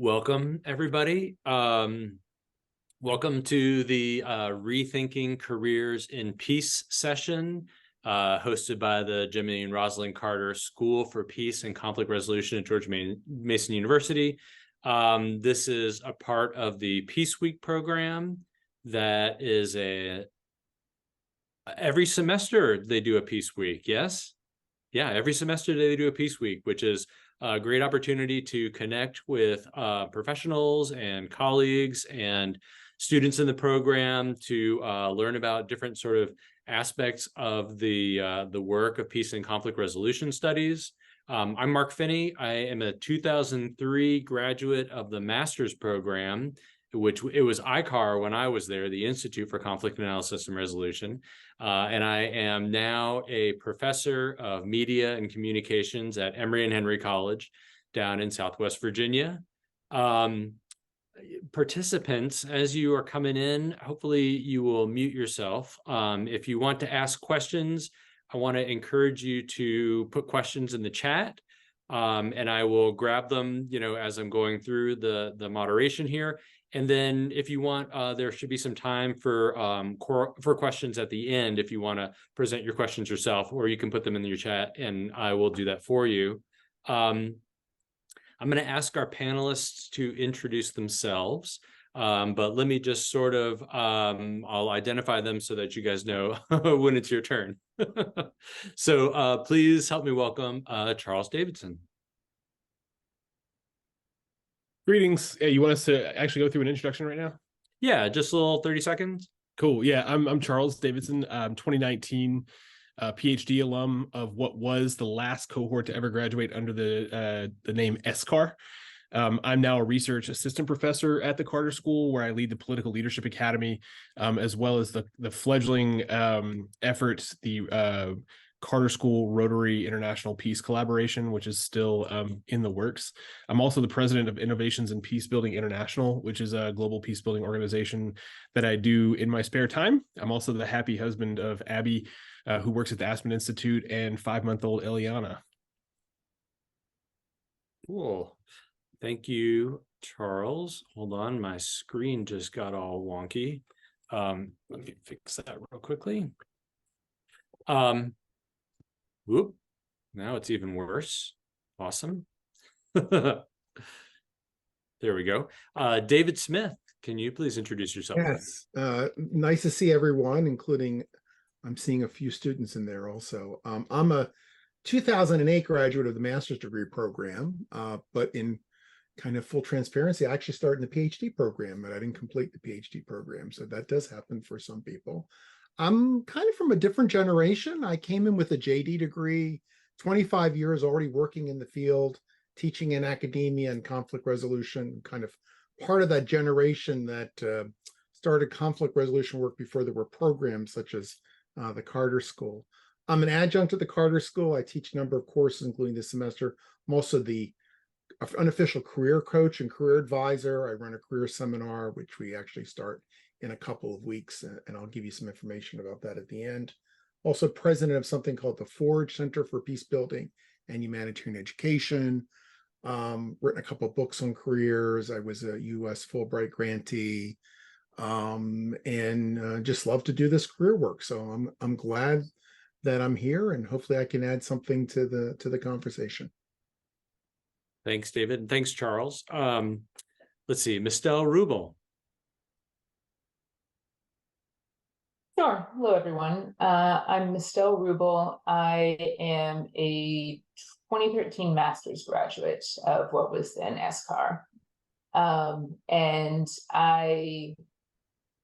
Welcome, everybody. Welcome to the Rethinking Careers in Peace session, hosted by the Jimmy and Rosalind Carter School for Peace and Conflict Resolution at George Mason University. This is a part of the Peace Week program that is every semester they do a Peace Week, yes? Yeah, every semester they do a Peace Week, which is a great opportunity to connect with professionals and colleagues and students in the program to learn about different sort of aspects of the work of peace and conflict resolution studies. I'm Mark Finney. I am a 2003 graduate of the master's program, which it was ICAR when I was there, the Institute for Conflict Analysis and Resolution. And I am now a professor of media and communications at Emory and Henry College down in Southwest Virginia. Participants, as you are coming in, hopefully you will mute yourself. If you want to ask questions, I want to encourage you to put questions in the chat, and I will grab them, as I'm going through the moderation here. And then if you want, there should be some time for questions at the end if you want to present your questions yourself, or you can put them in your chat and I will do that for you. I'm going to ask our panelists to introduce themselves, but let me just sort of, I'll identify them so that you guys know when it's your turn. So please help me welcome Charles Davidson. Greetings. You want us to actually go through an introduction right now? Yeah, just a little 30 seconds. Cool. Yeah, I'm Charles Davidson. I'm 2019 PhD alum of what was the last cohort to ever graduate under the name SCAR. I'm now a research assistant professor at the Carter School, where I lead the Political Leadership Academy, as well as the fledgling efforts, the Carter School Rotary International Peace Collaboration, which is still in the works. I'm also the president of Innovations in Peacebuilding International, which is a global peacebuilding organization that I do in my spare time. I'm also the happy husband of Abby, who works at the Aspen Institute, and 5-month-old Eliana. Cool. Thank you, Charles. Hold on, my screen just got all wonky. Let me fix that real quickly. Whoop, now it's even worse. Awesome. There we go. David Smith, can you please introduce yourself? Yes, nice to see everyone, including, I'm seeing a few students in there also. I'm a 2008 graduate of the master's degree program, but in kind of full transparency, I actually started in the PhD program, but I didn't complete the PhD program. So that does happen for some people. I'm kind of from a different generation. I came in with a JD degree, 25 years already working in the field, teaching in academia and conflict resolution, kind of part of that generation that started conflict resolution work before there were programs such as the Carter School. I'm an adjunct at the Carter School. I teach a number of courses, including this semester. I'm also the unofficial career coach and career advisor. I run a career seminar, which we actually start in a couple of weeks, and I'll give you some information about that at the end. Also president of something called the Forge Center for Peace Building and Humanitarian Education. Written a couple of books on careers. I was a U.S. Fulbright grantee, and just love to do this career work. So I'm glad that I'm here, and hopefully I can add something to the conversation. Thanks, David. And thanks, Charles. Let's see, Mistel Rubel. Sure. Hello, everyone. I'm Mistel Rubel. I am a 2013 master's graduate of what was then SCAR. And I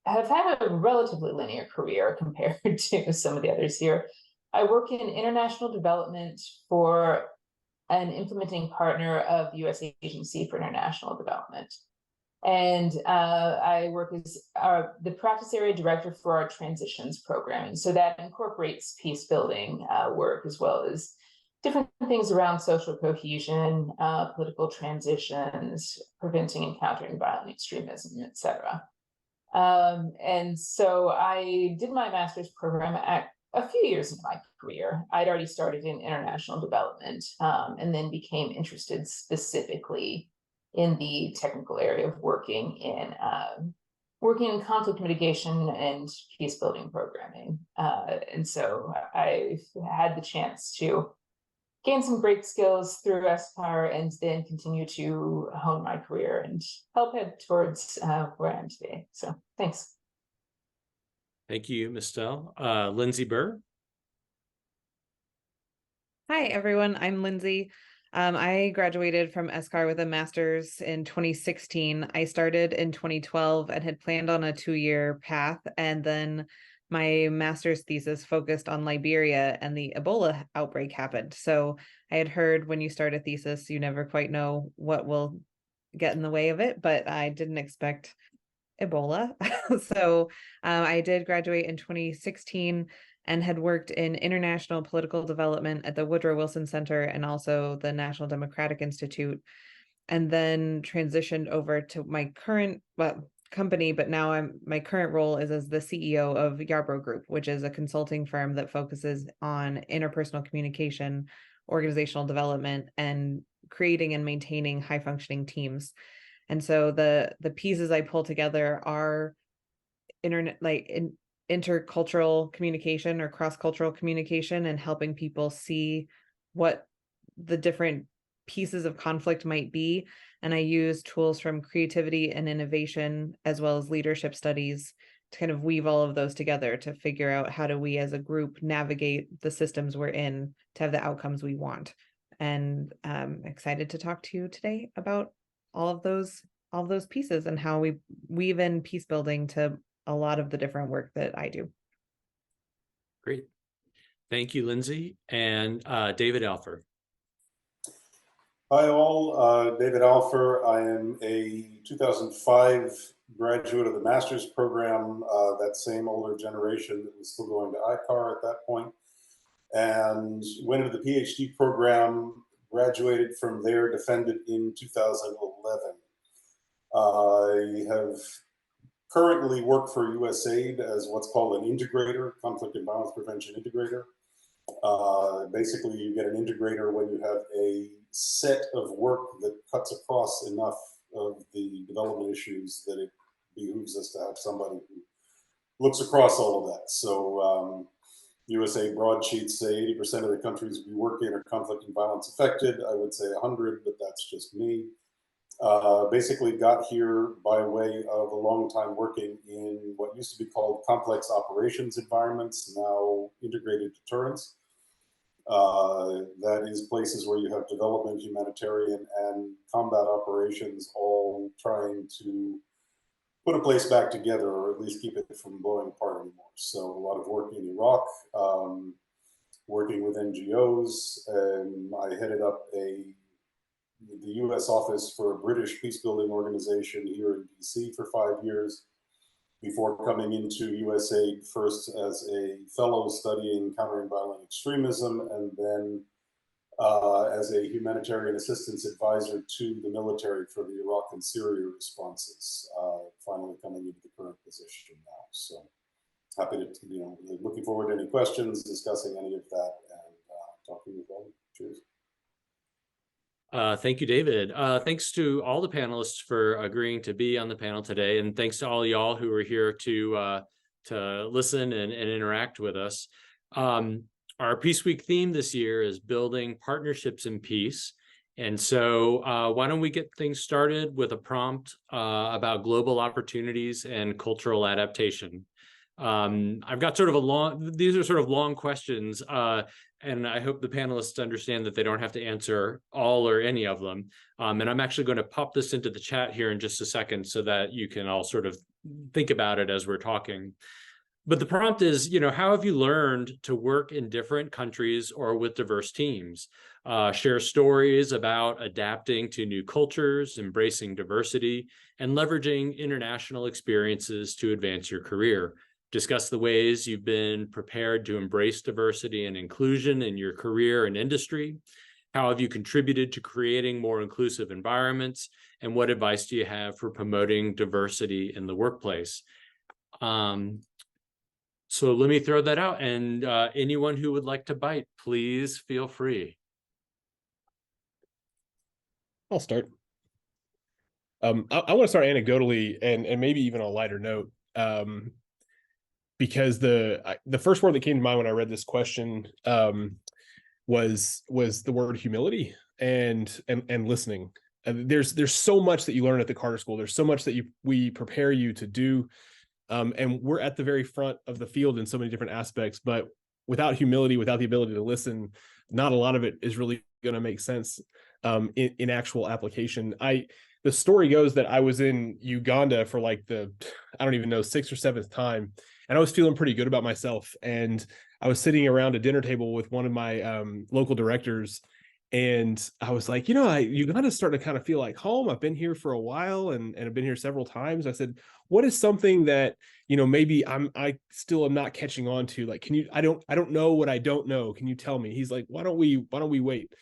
have had a relatively linear career compared to some of the others here. I work in international development for an implementing partner of the U.S. Agency for International Development. And I work as the practice area director for our transitions program. And so that incorporates peace building work, as well as different things around social cohesion, political transitions, preventing and countering violent extremism, et cetera. And so I did my master's program at a few years into my career. I'd already started in international development, and then became interested specifically in the technical area of working in conflict mitigation and peace building programming. And so I've had the chance to gain some great skills through SCAR and then continue to hone my career and help head towards where I am today. So thanks. Thank you, Ms. Stell. Lindsay Burr. Hi, everyone. I'm Lindsay. I graduated from SCAR with a master's in 2016. I started in 2012 and had planned on a 2-year path. And then my master's thesis focused on Liberia, and the Ebola outbreak happened. So I had heard when you start a thesis, you never quite know what will get in the way of it, but I didn't expect Ebola. So I did graduate in 2016 and had worked in international political development at the Woodrow Wilson Center and also the National Democratic Institute, and then transitioned over to my current company, but now my current role is as the CEO of Yarbrough Group, which is a consulting firm that focuses on interpersonal communication, organizational development, and creating and maintaining high functioning teams. And so the pieces I pull together are intercultural communication or cross-cultural communication, and helping people see what the different pieces of conflict might be. And I use tools from creativity and innovation, as well as leadership studies, to kind of weave all of those together to figure out how do we as a group navigate the systems we're in to have the outcomes we want. And I'm excited to talk to you today about all of those pieces and how we weave in peace building to a lot of the different work that I do. Great. Thank you, Lindsay. And David Alfer. Hi all, David Alfer. I am a 2005 graduate of the master's program, that same older generation that was still going to ICAR at that point, and went into the PhD program, graduated from there, defended in 2011. I have currently work for USAID as what's called an integrator, conflict and violence prevention integrator. Basically, you get an integrator when you have a set of work that cuts across enough of the development issues that it behooves us to have somebody who looks across all of that. So USAID broadsheets say 80% of the countries we work in are conflict and violence affected. I would say 100, but that's just me. Basically got here by way of a long time working in what used to be called complex operations environments, now integrated deterrence. That is places where you have development, humanitarian, and combat operations all trying to put a place back together, or at least keep it from blowing apart anymore. So a lot of work in Iraq, working with NGOs, and I headed up the US office for a British peacebuilding organization here in DC for 5 years, before coming into USAID first as a fellow studying countering violent extremism, and then as a humanitarian assistance advisor to the military for the Iraq and Syria responses, finally coming into the current position now. So happy to, looking forward to any questions, discussing any of that, and talking with all. Cheers. Thank you, David. Thanks to all the panelists for agreeing to be on the panel today, and thanks to all y'all who are here to listen and interact with us. Our Peace Week theme this year is building partnerships in peace. And so why don't we get things started with a prompt about global opportunities and cultural adaptation. I've got sort of these are sort of long questions, and I hope the panelists understand that they don't have to answer all or any of them. And I'm actually going to pop this into the chat here in just a second so that you can all sort of think about it as we're talking. But the prompt is, how have you learned to work in different countries or with diverse teams? Share stories about adapting to new cultures, embracing diversity, and leveraging international experiences to advance your career. Discuss the ways you've been prepared to embrace diversity and inclusion in your career and industry. How have you contributed to creating more inclusive environments? And what advice do you have for promoting diversity in the workplace? So let me throw that out, and anyone who would like to bite, please feel free. I'll start. I want to start anecdotally and maybe even on a lighter note, because the first word that came to mind when I read this question was the word humility and listening. There's so much that you learn at the Carter School. There's so much that we prepare you to do, and we're at the very front of the field in so many different aspects. But without humility, without the ability to listen, not a lot of it is really going to make sense in actual application. The story goes that I was in Uganda for like I don't even know, 6th or 7th time, and I was feeling pretty good about myself. And I was sitting around a dinner table with one of my local directors, and I was like, Uganda's starting to kind of feel like home. I've been here for a while, and I've been here several times. I said, what is something that maybe I still am not catching on to? Like, can you? I don't know what I don't know. Can you tell me? He's like, why don't we wait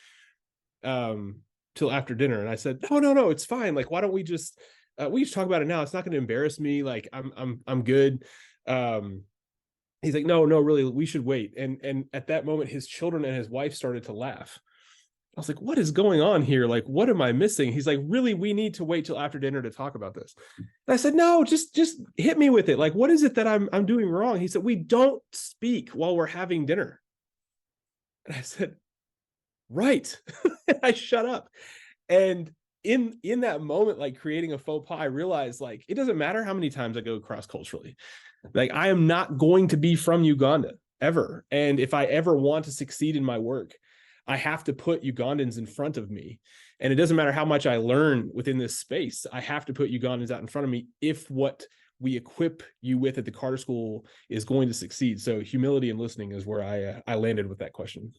till after dinner? And I said, no, it's fine. Like, why don't we just talk about it now? It's not going to embarrass me. Like, I'm good. He's like, no, really, we should wait. And at that moment, his children and his wife started to laugh. I was like, what is going on here? Like, what am I missing? He's like, really, we need to wait till after dinner to talk about this. And I said, no, just hit me with it. Like, what is it that I'm doing wrong? He said, we don't speak while we're having dinner. And I said, right. I shut up. And in that moment, like creating a faux pas, I realized like, it doesn't matter how many times I go cross culturally. Like, I am not going to be from Uganda ever. And if I ever want to succeed in my work, I have to put Ugandans in front of me. And it doesn't matter how much I learn within this space, I have to put Ugandans out in front of me if what we equip you with at the Carter School is going to succeed. So humility and listening is where I landed with that question.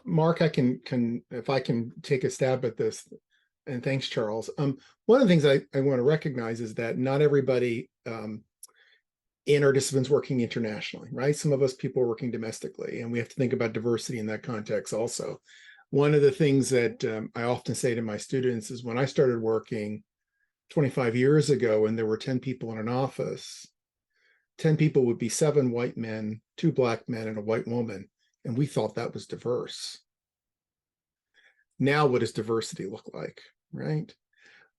Mark, I can if I can take a stab at this, and thanks, Charles. One of the things I want to recognize is that not everybody in our disciplines working internationally, right? Some of us people are working domestically, and we have to think about diversity in that context also. One of the things that I often say to my students is when I started working 25 years ago and there were 10 people in an office, 10 people would be 7 white men, 2 black men, and a white woman. And we thought that was diverse. Now, what does diversity look like, right?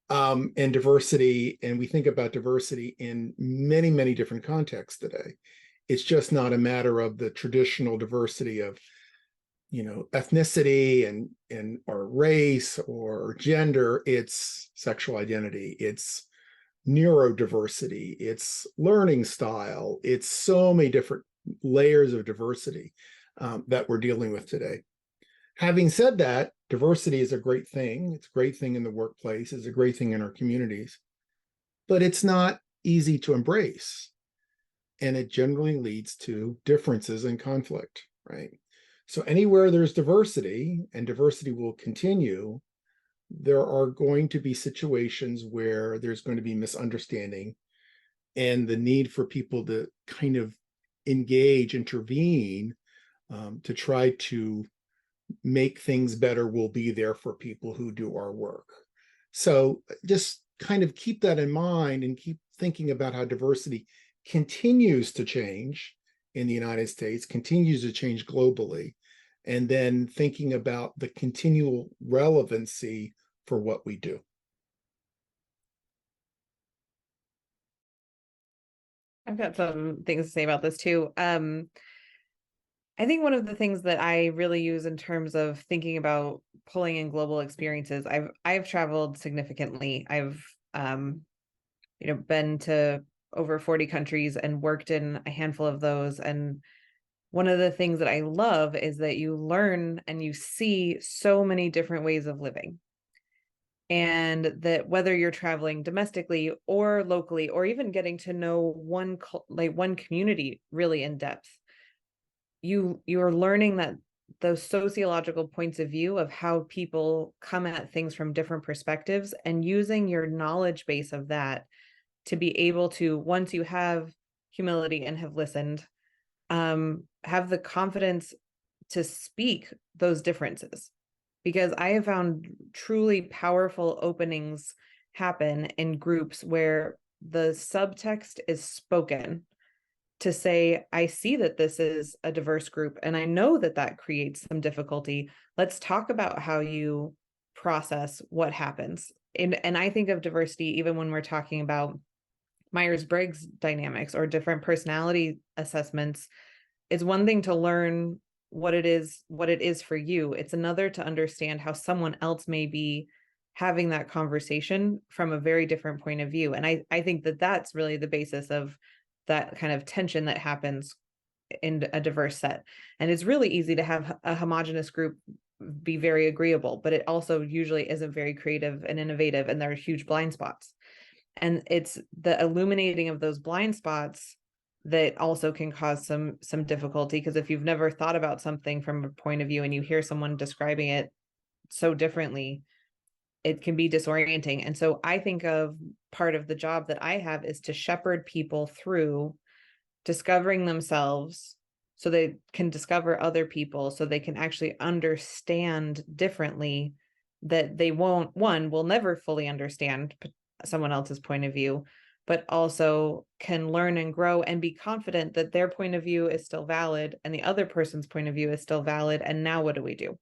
And diversity, and we think about diversity in many, many different contexts today. It's just not a matter of the traditional diversity of, ethnicity and or race or gender. It's sexual identity. It's neurodiversity. It's learning style. It's so many different layers of diversity that we're dealing with today. Having said that, diversity is a great thing. It's a great thing in the workplace. It's a great thing in our communities, but it's not easy to embrace. And it generally leads to differences and conflict, right? So anywhere there's diversity, and diversity will continue, there are going to be situations where there's going to be misunderstanding, and the need for people to kind of intervene to try to make things better will be there for people who do our work. So just kind of keep that in mind and keep thinking about how diversity continues to change in the United States, continues to change globally, and then thinking about the continual relevancy for what we do. I've got some things to say about this too. I think one of the things that I really use in terms of thinking about pulling in global experiences, I've traveled significantly. I've been to over 40 countries and worked in a handful of those. And one of the things that I love is that you learn and you see so many different ways of living. And that whether you're traveling domestically or locally, or even getting to know one community really in depth, you're learning that those sociological points of view of how people come at things from different perspectives, and using your knowledge base of that to be able to, once you have humility and have listened, have the confidence to speak those differences. Because I have found truly powerful openings happen in groups where the subtext is spoken to say, I see that this is a diverse group, and I know that that creates some difficulty. Let's talk about how you process what happens. And I think of diversity even when we're talking about Myers-Briggs dynamics or different personality assessments. It's one thing to learn what it is for you. It's another to understand how someone else may be having that conversation from a very different point of view. And I think that that's really the basis of that kind of tension that happens in a diverse set. And it's really easy to have a homogenous group be very agreeable, but it also usually isn't very creative and innovative, and there are huge blind spots. And it's the illuminating of those blind spots that also can cause some difficulty, because if you've never thought about something from a point of view and you hear someone describing it so differently, it can be disorienting. And so I think of part of the job that I have is to shepherd people through discovering themselves so they can discover other people, so they can actually understand differently, that they will never fully understand someone else's point of view, but also can learn and grow and be confident that their point of view is still valid and the other person's point of view is still valid. And now what do we do?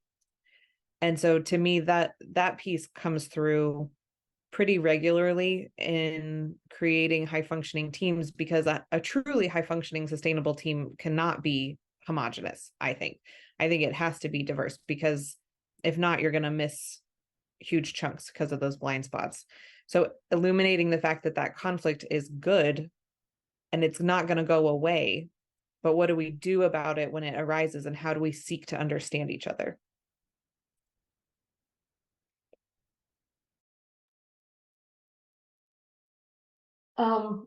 And so to me, that piece comes through pretty regularly in creating high functioning teams, because a truly high functioning sustainable team cannot be homogenous. I think it has to be diverse, because if not, you're going to miss huge chunks because of those blind spots. So illuminating the fact that that conflict is good and it's not going to go away, but what do we do about it when it arises, and how do we seek to understand each other?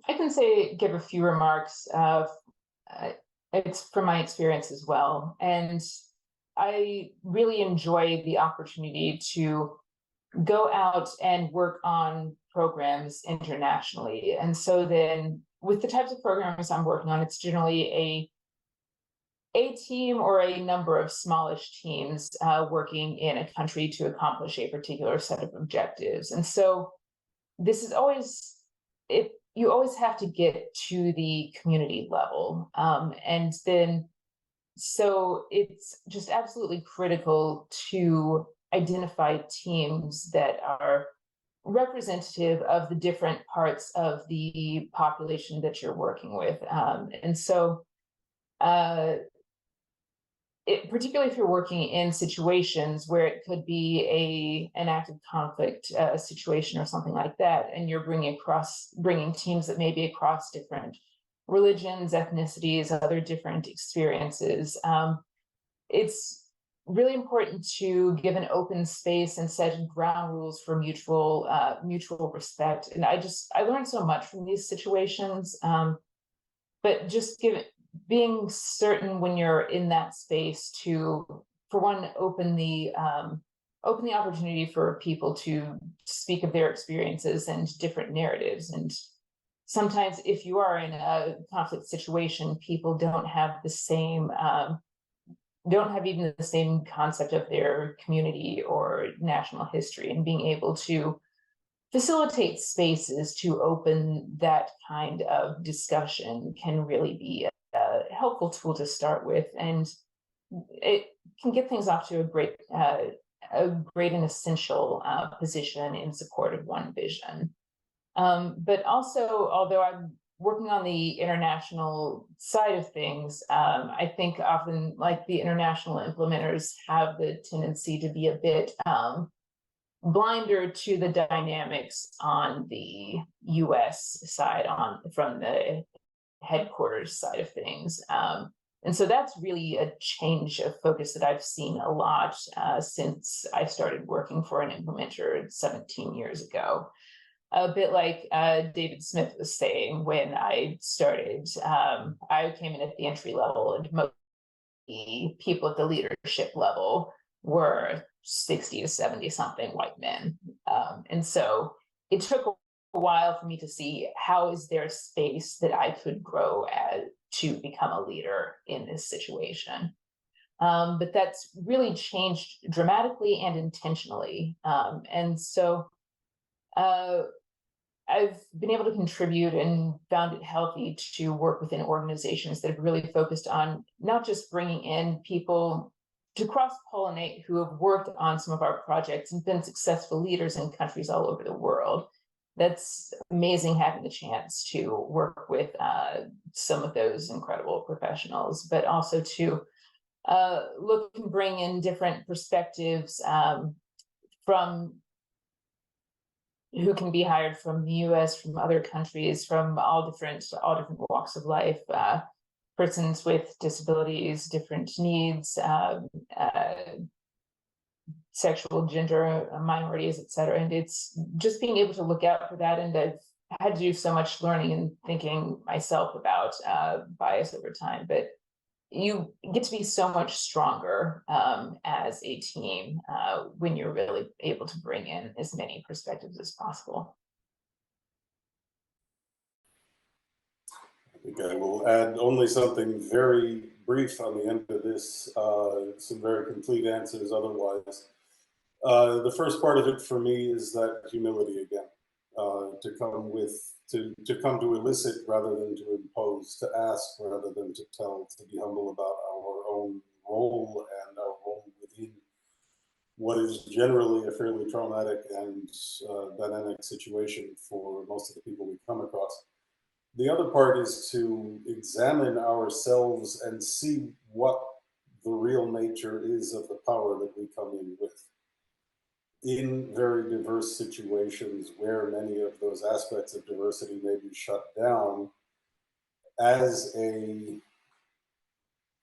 I can give a few remarks. It's from my experience as well. And I really enjoy the opportunity to go out and work on programs internationally. And so then with the types of programs I'm working on, it's generally a team or a number of smallish teams working in a country to accomplish a particular set of objectives. And so this is always, you always have to get to the community level. And then, so it's just absolutely critical to identify teams that are representative of the different parts of the population that you're working with. And so, particularly if you're working in situations where it could be an active conflict situation or something like that, and you're bringing teams that may be across different religions, ethnicities, other different experiences, it's really important to give an open space and set ground rules for mutual respect. And I learned so much from these situations, but just being certain when you're in that space to, for one, open the opportunity for people to speak of their experiences and different narratives. And sometimes if you are in a conflict situation, people don't have the same, don't have even the same concept of their community or national history, and being able to facilitate spaces to open that kind of discussion can really be a helpful tool to start with, and it can get things off to a great and essential position in support of one vision. But also, although I'm working on the international side of things, I think often, like, the international implementers have the tendency to be a bit blinder to the dynamics on the US side, from the headquarters side of things. And so that's really a change of focus that I've seen a lot since I started working for an implementer 17 years ago. A bit like David Smith was saying, when I started, I came in at the entry level, and most of the people at the leadership level were 60 to 70 something white men. And so it took a while for me to see how is there space that I could grow to become a leader in this situation. But that's really changed dramatically and intentionally. And so I've been able to contribute and found it healthy to work within organizations that have really focused on not just bringing in people to cross-pollinate who have worked on some of our projects and been successful leaders in countries all over the world. That's amazing having the chance to work with some of those incredible professionals, but also to look and bring in different perspectives from who can be hired from the US, from other countries, from all different walks of life, persons with disabilities, different needs, sexual, gender, minorities, etc. And it's just being able to look out for that. And I've had to do so much learning and thinking myself about bias over time, but you get to be so much stronger as a team when you're really able to bring in as many perspectives as possible. I think I will add only something very brief on the end of this, some very complete answers otherwise. The first part of it for me is that humility again, to come to elicit rather than to impose, to ask rather than to tell, to be humble about our own role and our role within what is generally a fairly traumatic and dynamic situation for most of the people we come across. The other part is to examine ourselves and see what the real nature is of the power that we come in with. In very diverse situations where many of those aspects of diversity may be shut down, as a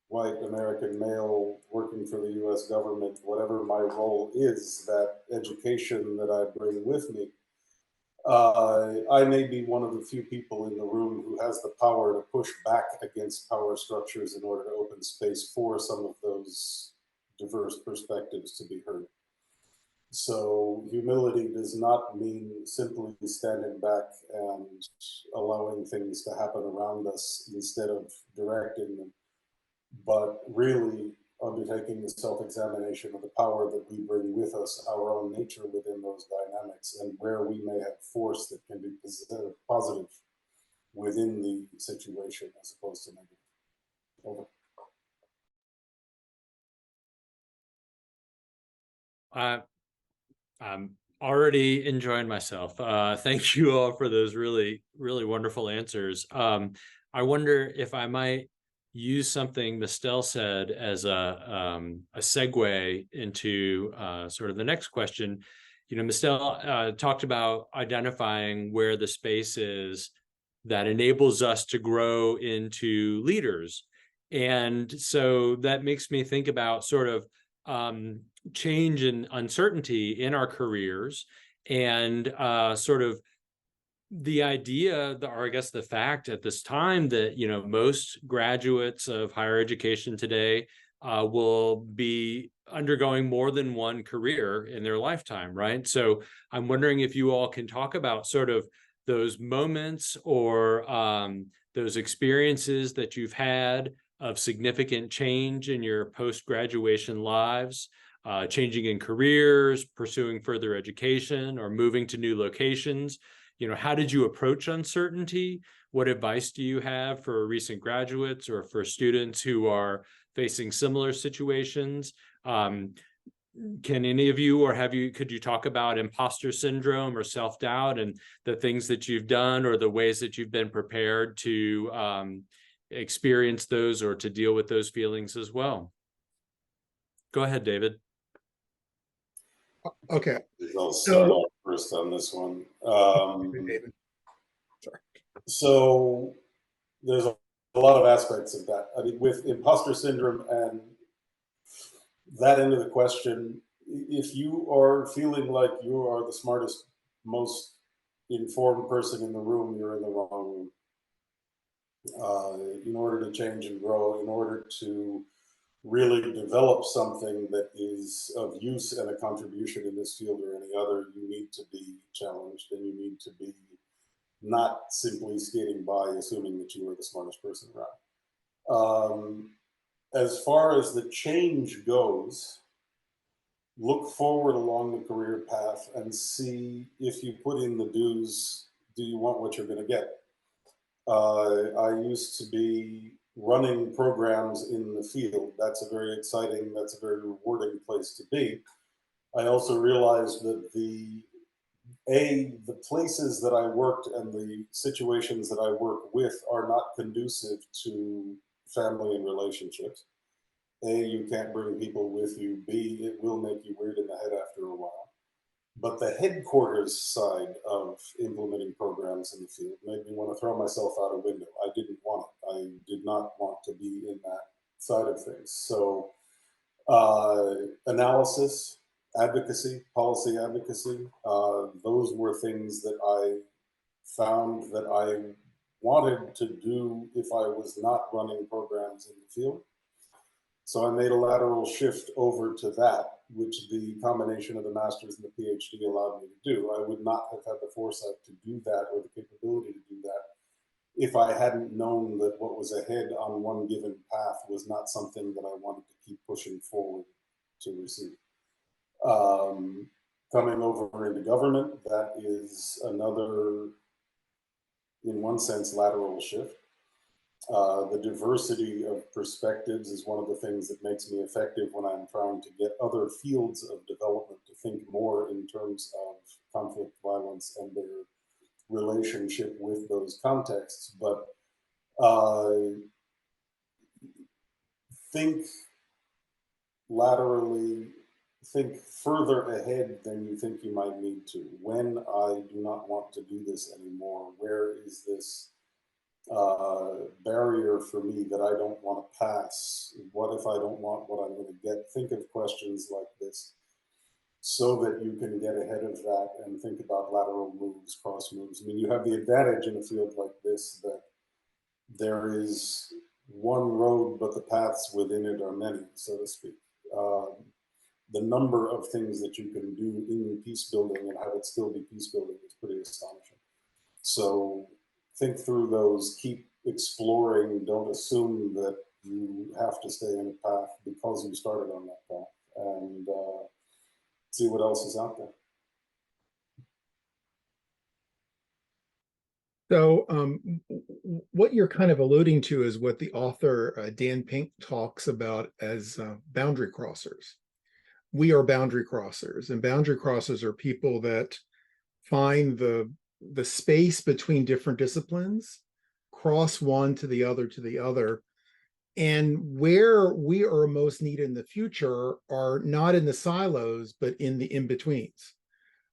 white American male working for the US government, whatever my role is, that education that I bring with me, I may be one of the few people in the room who has the power to push back against power structures in order to open space for some of those diverse perspectives to be heard. So humility does not mean simply standing back and allowing things to happen around us instead of directing them, but really undertaking the self-examination of the power that we bring with us, our own nature within those dynamics, and where we may have force that can be positive within the situation as opposed to negative. Over. I'm already enjoying myself. Thank you all for those really, really wonderful answers. I wonder if I might use something Mistel said as a segue into sort of the next question. You know, Mistel talked about identifying where the space is that enables us to grow into leaders. And so that makes me think about sort of change and uncertainty in our careers, and sort of the idea, or I guess the fact at this time that, you know, most graduates of higher education today will be undergoing more than one career in their lifetime, right? So I'm wondering if you all can talk about sort of those moments or those experiences that you've had of significant change in your post-graduation lives, changing in careers, pursuing further education, or moving to new locations. You know, how did you approach uncertainty? What advice do you have for recent graduates or for students who are facing similar situations? Can any of you, or could you talk about imposter syndrome or self-doubt and the things that you've done or the ways that you've been prepared to experience those or to deal with those feelings as well? Go ahead, David. Okay. I'll start off first on this one. David. Sorry. So there's a lot of aspects of that. I mean, with imposter syndrome and that end of the question, if you are feeling like you are the smartest, most informed person in the room, you're in the wrong room. In order to change and grow, in order to really develop something that is of use and a contribution in this field or any other, you need to be challenged, and you need to be not simply skating by assuming that you are the smartest person around. As far as the change goes, look forward along the career path and see if you put in the dues do you want what you're going to get? I used to be running programs in the field. That's a very exciting, that's a very rewarding place to be. I also realized that the places that I worked and the situations that I work with are not conducive to family and relationships. A, you can't bring people with you. B, it will make you weird in the head after a while. But the headquarters side of implementing programs in the field made me want to throw myself out a window. I didn't want it. I did not want to be in that side of things. So analysis, advocacy, policy advocacy, those were things that I found that I wanted to do if I was not running programs in the field. So I made a lateral shift over to that, which the combination of the master's and the PhD allowed me to do. I would not have had the foresight to do that or the capability to do that if I hadn't known that what was ahead on one given path was not something that I wanted to keep pushing forward to receive. Coming over into government, that is another, in one sense, lateral shift. The diversity of perspectives is one of the things that makes me effective when I'm trying to get other fields of development to think more in terms of conflict, violence, and their relationship with those contexts. But think laterally, think further ahead than you think you might need to. When I do not want to do this anymore, where is this barrier for me that I don't want to pass? What if I don't want what I'm going to get? Think of questions like this so that you can get ahead of that and think about lateral moves, cross moves. I mean, you have the advantage in a field like this that there is one road, but the paths within it are many, so to speak. The number of things that you can do in peace building and have it still be peace building is pretty astonishing. So think through those, keep exploring, don't assume that you have to stay in a path because you started on that path, and see what else is out there. So what you're kind of alluding to is what the author Dan Pink talks about as boundary crossers. We are boundary crossers, and boundary crossers are people that find the space between different disciplines, cross one to the other, and where we are most needed in the future are not in the silos, but in the in-betweens,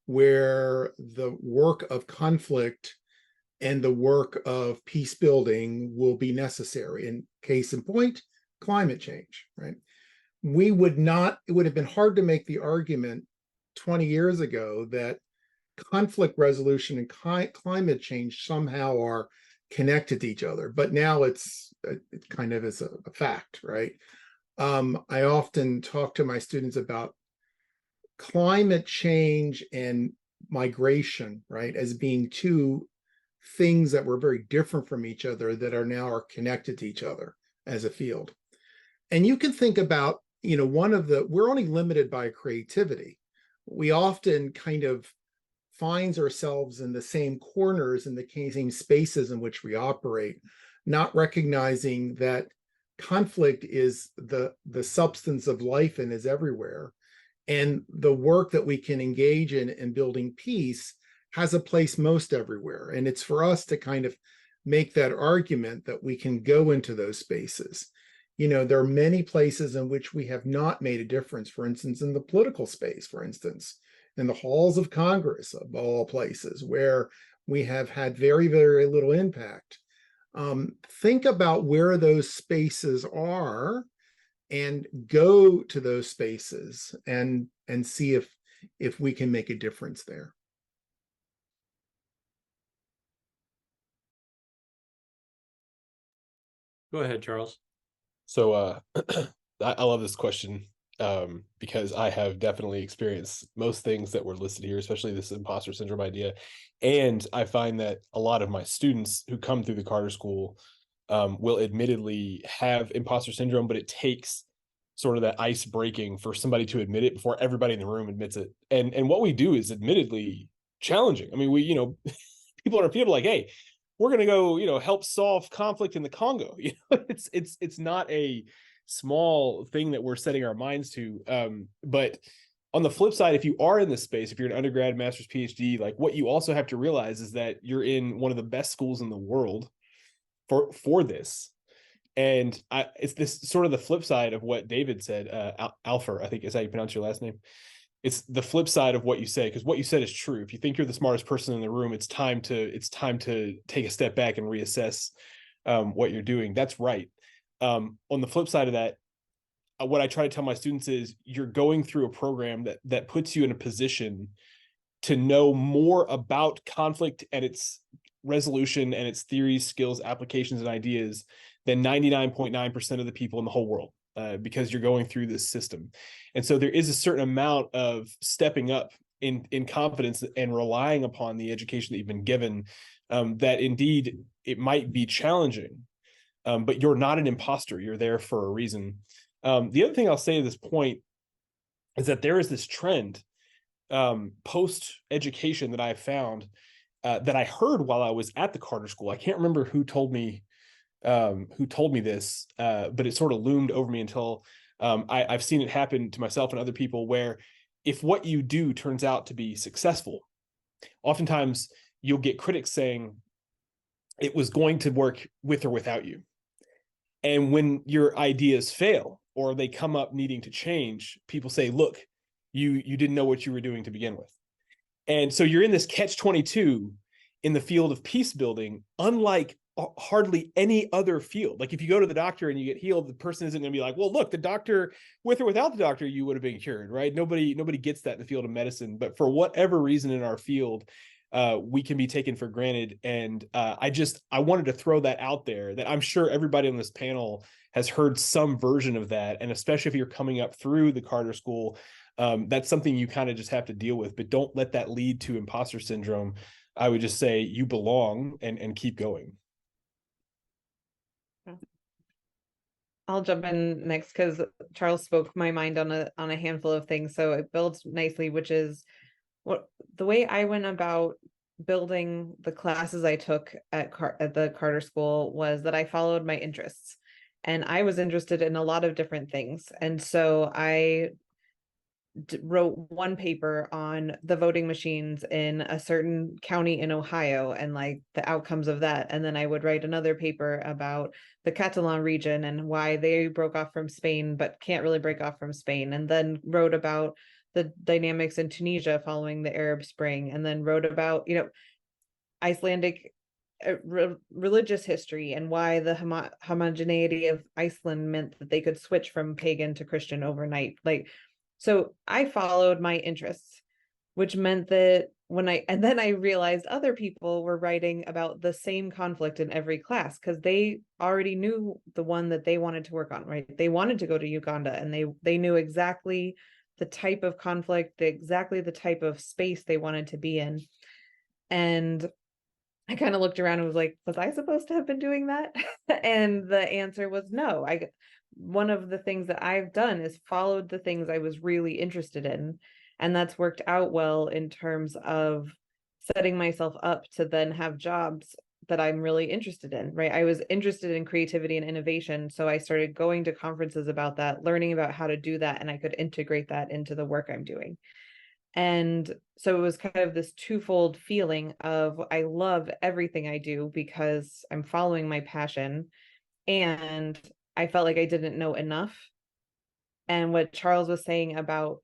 where the work of conflict and the work of peace building will be necessary. And case in point, climate change, right? It would have been hard to make the argument 20 years ago that conflict resolution and climate change somehow are connected to each other, but now it kind of is a fact, right? I often talk to my students about climate change and migration, right, as being two things that were very different from each other that are connected to each other as a field. And you can think about, we're only limited by creativity. We often kind of finds ourselves in the same corners, in the same spaces in which we operate, not recognizing that conflict is the substance of life and is everywhere. And the work that we can engage in building peace has a place most everywhere. And it's for us to kind of make that argument that we can go into those spaces. There are many places in which we have not made a difference, for instance, in the political space, for instance, in the halls of Congress, of all places, where we have had very, very little impact. Think about where those spaces are and go to those spaces and see if we can make a difference there. Go ahead, Charles. So I love this question because I have definitely experienced most things that were listed here, especially this imposter syndrome idea. And I find that a lot of my students who come through the Carter School will admittedly have imposter syndrome, but it takes sort of that ice breaking for somebody to admit it before everybody in the room admits it. And what we do is admittedly challenging. I mean, people in our field are like, hey, we're going to go, help solve conflict in the Congo. It's not a small thing that we're setting our minds to. But on the flip side, if you are in this space, if you're an undergrad, master's, PhD, like what you also have to realize is that you're in one of the best schools in the world for this. And it's this sort of the flip side of what David said. Alfer, I think is how you pronounce your last name. It's the flip side of what you say, because what you said is true. If you think you're the smartest person in the room, it's time to take a step back and reassess what you're doing. That's right. On the flip side of that, what I try to tell my students is you're going through a program that puts you in a position to know more about conflict and its resolution and its theories, skills, applications, and ideas than 99.9% of the people in the whole world, because you're going through this system. And so there is a certain amount of stepping up in confidence and relying upon the education that you've been given, that indeed it might be challenging, but you're not an imposter. You're there for a reason. The other thing I'll say at this point is that there is this trend post-education that I have found, that I heard while I was at the Carter School. I can't remember who told me this, but it sort of loomed over me until I've seen it happen to myself and other people, where if what you do turns out to be successful, oftentimes you'll get critics saying it was going to work with or without you. And when your ideas fail or they come up needing to change, people say, look, you didn't know what you were doing to begin with. And so you're in this catch-22 in the field of peace building, unlike hardly any other field. Like if you go to the doctor and you get healed, the person isn't going to be like, well, look, the doctor, with or without the doctor, you would have been cured, right? Nobody gets that in the field of medicine. But for whatever reason in our field, we can be taken for granted. And I wanted to throw that out there, that I'm sure everybody on this panel has heard some version of that. And especially if you're coming up through the Carter School, that's something you kind of just have to deal with. But don't let that lead to imposter syndrome. I would just say you belong and keep going. I'll jump in next because Charles spoke my mind on a handful of things, so it builds nicely, which is what the way I went about building the classes I took at the Carter School was that I followed my interests, and I was interested in a lot of different things, and so I wrote one paper on the voting machines in a certain county in Ohio and like the outcomes of that. And then I would write another paper about the Catalan region and why they broke off from Spain, but can't really break off from Spain. And then wrote about the dynamics in Tunisia following the Arab Spring. And then wrote about, Icelandic religious history and why the homogeneity of Iceland meant that they could switch from pagan to Christian overnight. So I followed my interests, which meant that then I realized other people were writing about the same conflict in every class because they already knew the one that they wanted to work on, right? They wanted to go to Uganda and they knew exactly the type of conflict, exactly the type of space they wanted to be in. And I kind of looked around and was like, was I supposed to have been doing that? And the answer was no. One of the things that I've done is followed the things I was really interested in. And that's worked out well in terms of setting myself up to then have jobs that I'm really interested in, right? I was interested in creativity and innovation. So I started going to conferences about that, learning about how to do that, and I could integrate that into the work I'm doing. And so it was kind of this twofold feeling of I love everything I do because I'm following my passion, and I felt like I didn't know enough. And what Charles was saying about,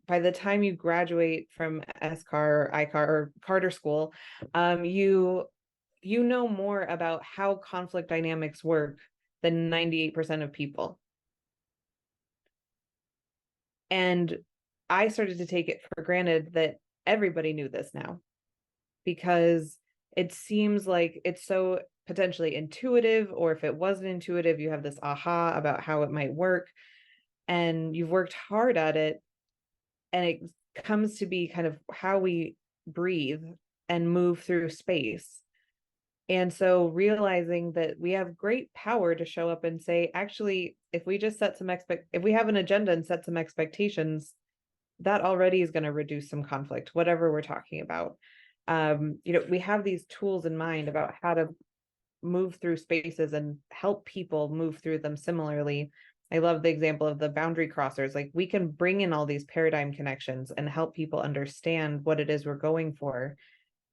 by the time you graduate from SCAR or ICAR or Carter School, you know more about how conflict dynamics work than 98% of people. And I started to take it for granted that everybody knew this now, because it seems like it's so potentially intuitive, or if it wasn't intuitive, you have this aha about how it might work and you've worked hard at it, and it comes to be kind of how we breathe and move through space. And so realizing that we have great power to show up and say, actually, if we just if we have an agenda and set some expectations, that already is going to reduce some conflict, whatever we're talking about. We have these tools in mind about how to move through spaces and help people move through them similarly. I love the example of the boundary crossers. Like, we can bring in all these paradigm connections and help people understand what it is we're going for,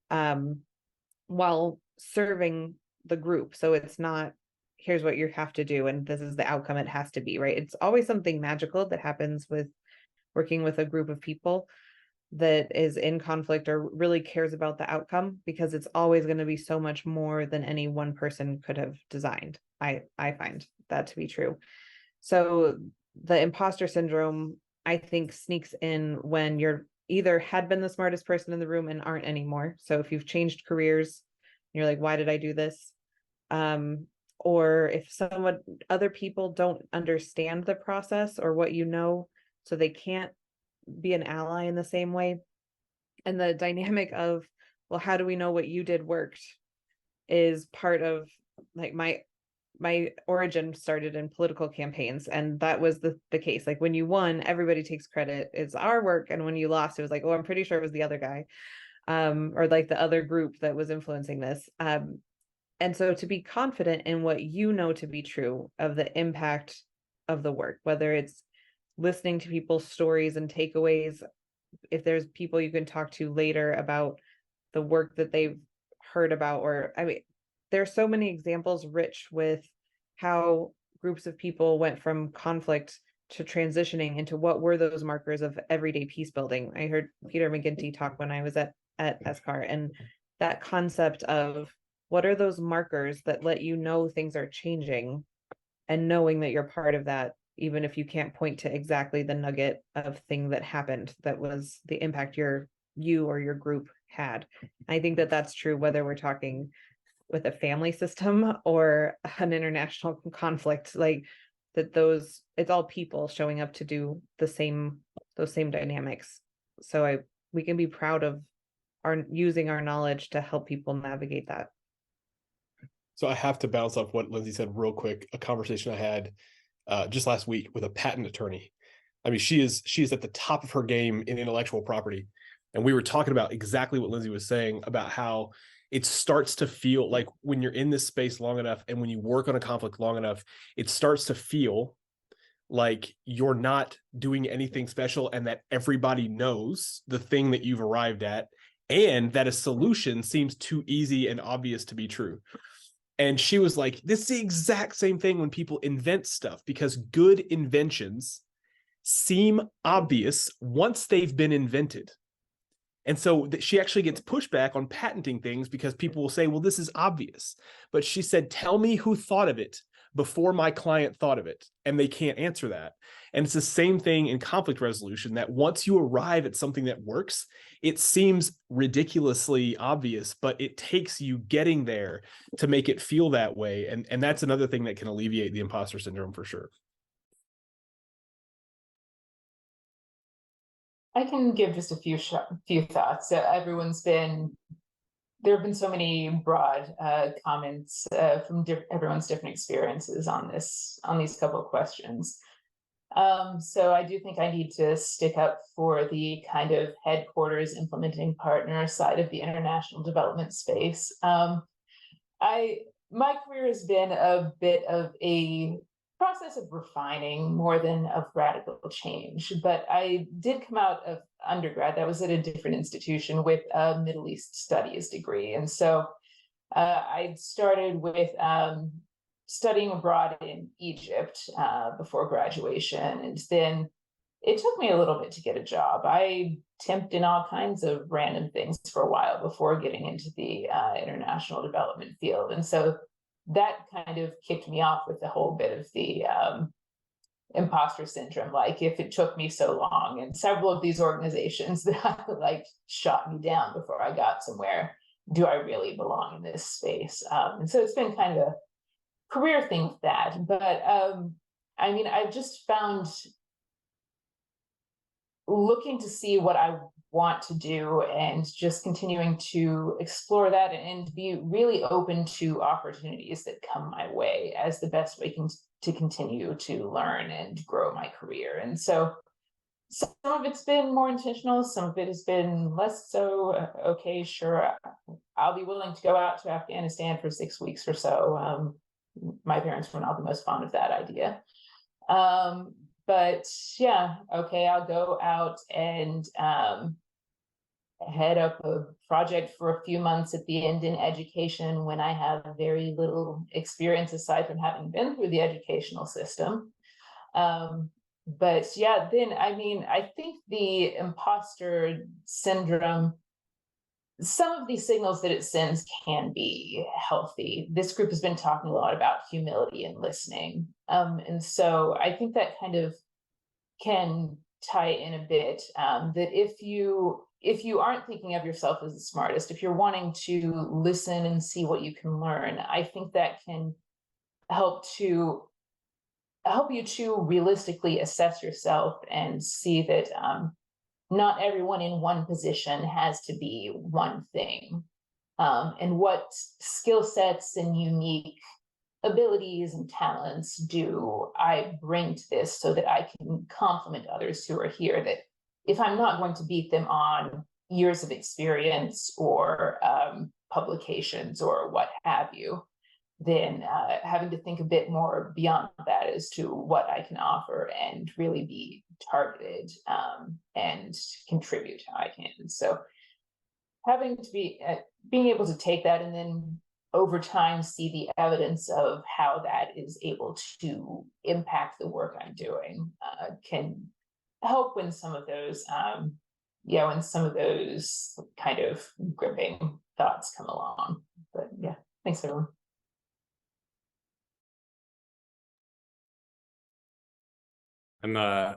while serving the group. So it's not, here's what you have to do and this is the outcome it has to be, right? It's always something magical that happens with working with a group of people that is in conflict or really cares about the outcome, because it's always going to be so much more than any one person could have designed. I find that to be true. So the imposter syndrome, I think, sneaks in when you're either had been the smartest person in the room and aren't anymore. So if you've changed careers, you're like, why did I do this? Or if other people don't understand the process or what you know, so they can't be an ally in the same way. And the dynamic of, well, how do we know what you did worked, is part of, like, my origin started in political campaigns, and that was the case. Like, when you won, everybody takes credit, it's our work, and when you lost, it was like, oh, I'm pretty sure it was the other guy, or like the other group that was influencing this. And so to be confident in what you know to be true of the impact of the work, whether it's listening to people's stories and takeaways, if there's people you can talk to later about the work that they've heard about, or, I mean, there's so many examples rich with how groups of people went from conflict to transitioning into what were those markers of everyday peace building. I heard Peter McGinty talk when I was at SCAR, and that concept of what are those markers that let you know things are changing, and knowing that you're part of that, even if you can't point to exactly the nugget of thing that happened that was the impact you or your group had. I think that that's true whether we're talking with a family system or an international conflict, like that, it's all people showing up to do those same dynamics. So we can be proud of using our knowledge to help people navigate that. So I have to bounce off what Lindsay said real quick. A conversation I had just last week with a patent attorney. I mean, she is at the top of her game in intellectual property. And we were talking about exactly what Lindsay was saying about how it starts to feel like, when you're in this space long enough and when you work on a conflict long enough, it starts to feel like you're not doing anything special, and that everybody knows the thing that you've arrived at, and that a solution seems too easy and obvious to be true. And she was like, this is the exact same thing when people invent stuff, because good inventions seem obvious once they've been invented. And so she actually gets pushback on patenting things because people will say, well, this is obvious. But she said, tell me who thought of it before my client thought of it. And they can't answer that. And it's the same thing in conflict resolution, that once you arrive at something that works, it seems ridiculously obvious, but it takes you getting there to make it feel that way. And that's another thing that can alleviate the imposter syndrome for sure. I can give just a few thoughts. There have been so many broad comments from everyone's different experiences on these couple of questions. So I do think I need to stick up for the kind of headquarters implementing partner side of the international development space. My career has been a bit of a process of refining more than of radical change, but I did come out of undergrad. That was at a different institution with a Middle East studies degree. And so I started with studying abroad in Egypt before graduation. And then it took me a little bit to get a job. I temped in all kinds of random things for a while before getting into the international development field. And so that kind of kicked me off with a whole bit of the imposter syndrome. Like, if it took me so long, and several of these organizations that like shot me down before I got somewhere, do I really belong in this space? And so it's been kind of a career thing with that. But I mean, I've just found, looking to see what I want to do and just continuing to explore that and be really open to opportunities that come my way as the best way to continue to learn and grow my career. And so some of it's been more intentional, some of it has been less so. Okay, sure, I'll be willing to go out to Afghanistan for 6 weeks or so. My parents were not the most fond of that idea. But yeah, okay, I'll go out and head up a project for a few months at the end in education when I have very little experience aside from having been through the educational system. But yeah, then I mean, I think the imposter syndrome, some of these signals that it sends can be healthy. This group has been talking a lot about humility and listening. And so I think that kind of can tie in a bit, that if you aren't thinking of yourself as the smartest, if you're wanting to listen and see what you can learn, I think that can help you to realistically assess yourself and see that not everyone in one position has to be one thing, and what skill sets and unique abilities and talents do I bring to this so that I can complement others who are here, that if I'm not going to beat them on years of experience or publications or what have you, then having to think a bit more beyond that as to what I can offer and really be targeted and contribute how I can. So having to be being able to take that and then over time see the evidence of how that is able to impact the work I'm doing can help when some of those kind of gripping thoughts come along. But yeah, thanks everyone. I'm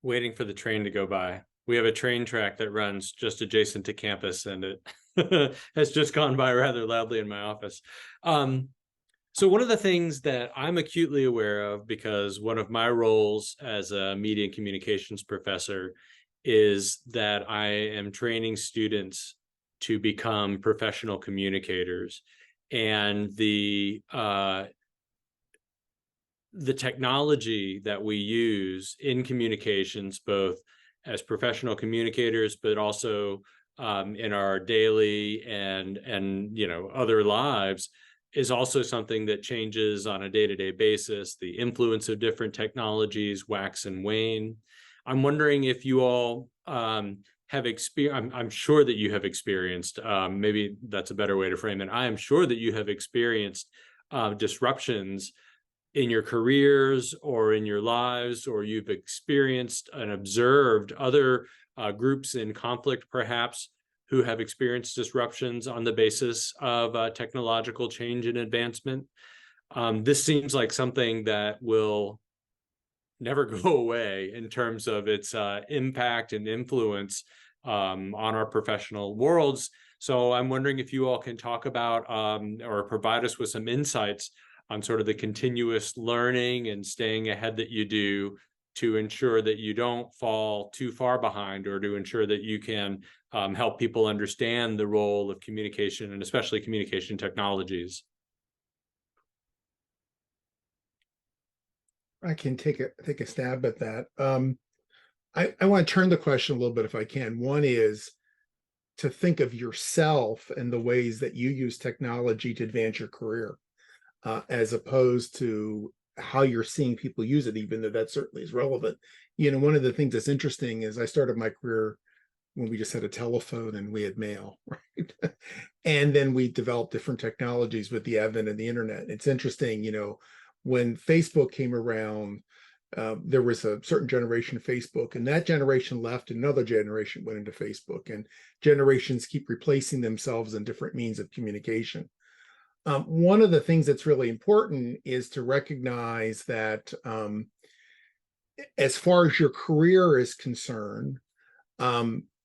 waiting for the train to go by. We have a train track that runs just adjacent to campus, and it has just gone by rather loudly in my office. So one of the things that I'm acutely aware of, because one of my roles as a media and communications professor is that I am training students to become professional communicators, and the technology that we use in communications, both as professional communicators, but also in our daily and other lives, is also something that changes on a day-to-day basis. The influence of different technologies wax and wane. I'm wondering if you all have experienced, I'm sure that you have experienced, maybe that's a better way to frame it. I am sure that you have experienced disruptions in your careers or in your lives, or you've experienced and observed other groups in conflict, perhaps, who have experienced disruptions on the basis of technological change and advancement. This seems like something that will never go away in terms of its impact and influence on our professional worlds. So I'm wondering if you all can talk about or provide us with some insights on sort of the continuous learning and staying ahead that you do to ensure that you don't fall too far behind, or to ensure that you can help people understand the role of communication, and especially communication technologies. I can take a stab at that. I want to turn the question a little bit if I can. One is to think of yourself and the ways that you use technology to advance your career, as opposed to how you're seeing people use it, even though that certainly is relevant. One of the things that's interesting is I started my career when we just had a telephone and we had mail, right? And then we developed different technologies with the advent of the internet. It's interesting, when Facebook came around, there was a certain generation of Facebook, and that generation left, another generation went into Facebook, and generations keep replacing themselves in different means of communication. One of the things that's really important is to recognize that as far as your career is concerned,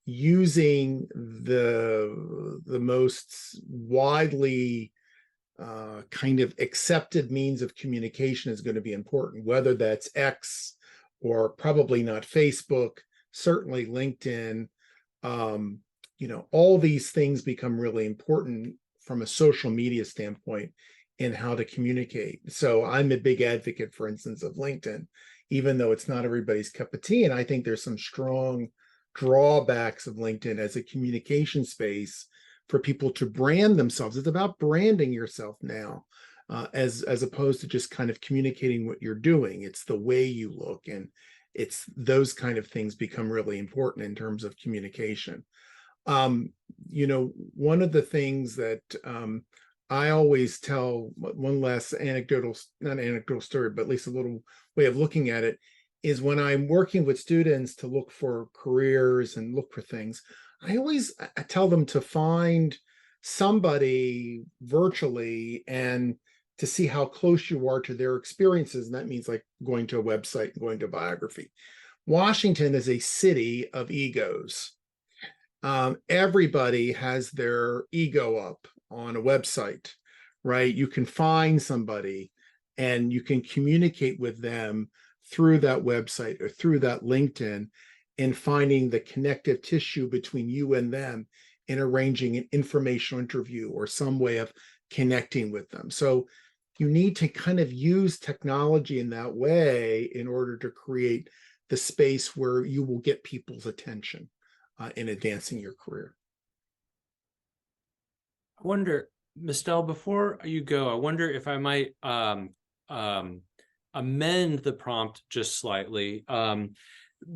using the most widely kind of accepted means of communication is going to be important, whether that's X or probably not Facebook, certainly LinkedIn. All these things become really important from a social media standpoint in how to communicate. So I'm a big advocate, for instance, of LinkedIn. even though it's not everybody's cup of tea. And I think there's some strong drawbacks of LinkedIn as a communication space for people to brand themselves. It's about branding yourself now, as opposed to just kind of communicating what you're doing. It's the way you look, and it's those kind of things become really important in terms of communication. One of the things that I always tell, one last anecdotal, not anecdotal story, but at least a little way of looking at it, is when I'm working with students to look for careers and look for things, I tell them to find somebody virtually and to see how close you are to their experiences. And that means like going to a website and going to a biography. Washington is a city of egos. Everybody has their ego up on a website, right? You can find somebody and you can communicate with them through that website or through that LinkedIn, and finding the connective tissue between you and them and arranging an informational interview or some way of connecting with them. So you need to kind of use technology in that way in order to create the space where you will get people's attention in advancing your career. I wonder, Mistel, before you go, I wonder if I might amend the prompt just slightly,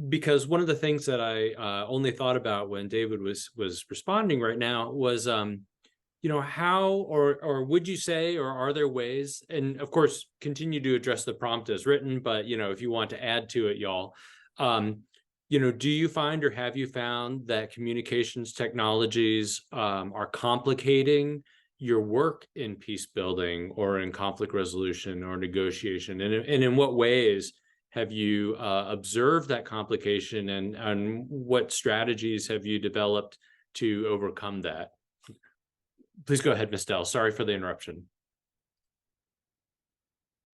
because one of the things that I only thought about when David was responding right now was, how or would you say, or are there ways, and of course continue to address the prompt as written, but if you want to add to it, y'all, do you find or have you found that communications technologies are complicating your work in peace building or in conflict resolution or negotiation? And in what ways have you observed that complication, and what strategies have you developed to overcome that? Please go ahead, Mistel. Sorry for the interruption.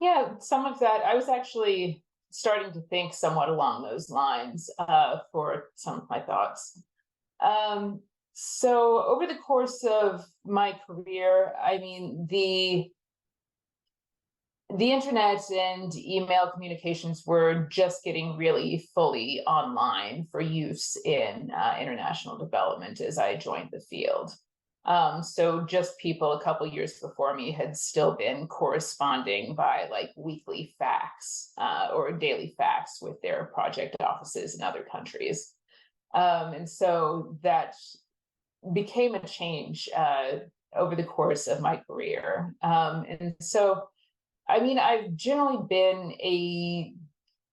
Yeah, some of that, I was actually starting to think somewhat along those lines for some of my thoughts. So over the course of my career, I mean, the internet and email communications were just getting really fully online for use in international development as I joined the field. So just people a couple years before me had still been corresponding by like weekly fax or daily fax with their project offices in other countries. And so that became a change over the course of my career. And so, I mean, I've generally been a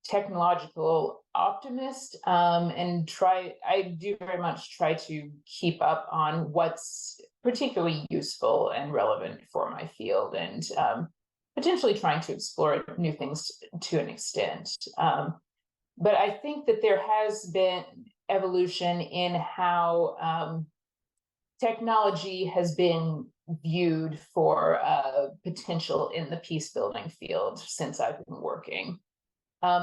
technological optimist, and I do very much try to keep up on what's particularly useful and relevant for my field, and potentially trying to explore new things to an extent. But I think that there has been evolution in how technology has been viewed for potential in the peace building field since I've been working.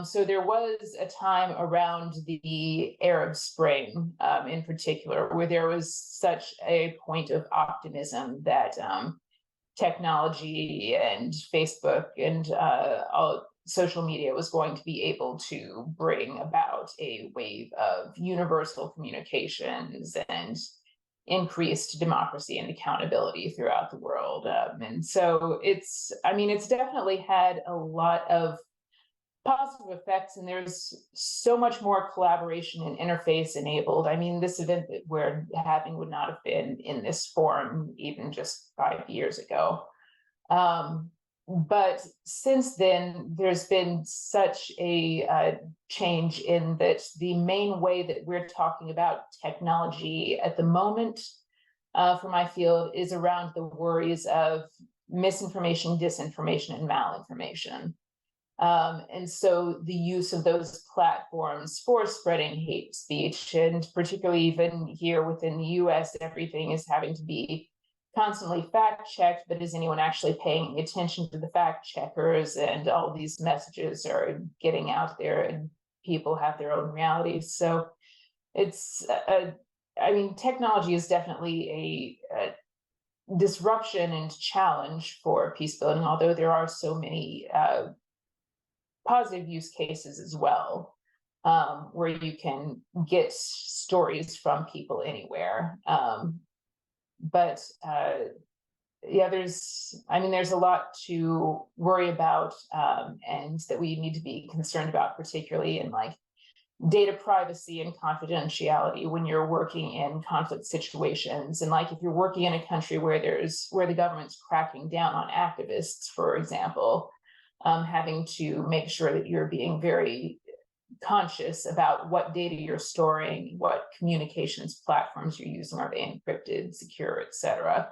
So there was a time around the Arab Spring in particular, where there was such a point of optimism that technology and Facebook and all social media was going to be able to bring about a wave of universal communications and increased democracy and accountability throughout the world. And so it's definitely had a lot of positive effects, and there's so much more collaboration and interface enabled. I mean, this event that we're having would not have been in this form even just 5 years ago. But since then, there's been such a change in that the main way that we're talking about technology at the moment for my field is around the worries of misinformation, disinformation, and malinformation. And so the use of those platforms for spreading hate speech, and particularly even here within the US, everything is having to be constantly fact checked, but is anyone actually paying attention to the fact checkers? And all these messages are getting out there, and people have their own realities. So it's, technology is definitely a disruption and challenge for peace building, although there are so many positive use cases as well, where you can get stories from people anywhere. But yeah, there's a lot to worry about, and that we need to be concerned about, particularly in like data privacy and confidentiality when you're working in conflict situations. And like if you're working in a country where the government's cracking down on activists, for example, having to make sure that you're being very conscious about what data you're storing, what communications platforms you're using, are they encrypted, secure, etc.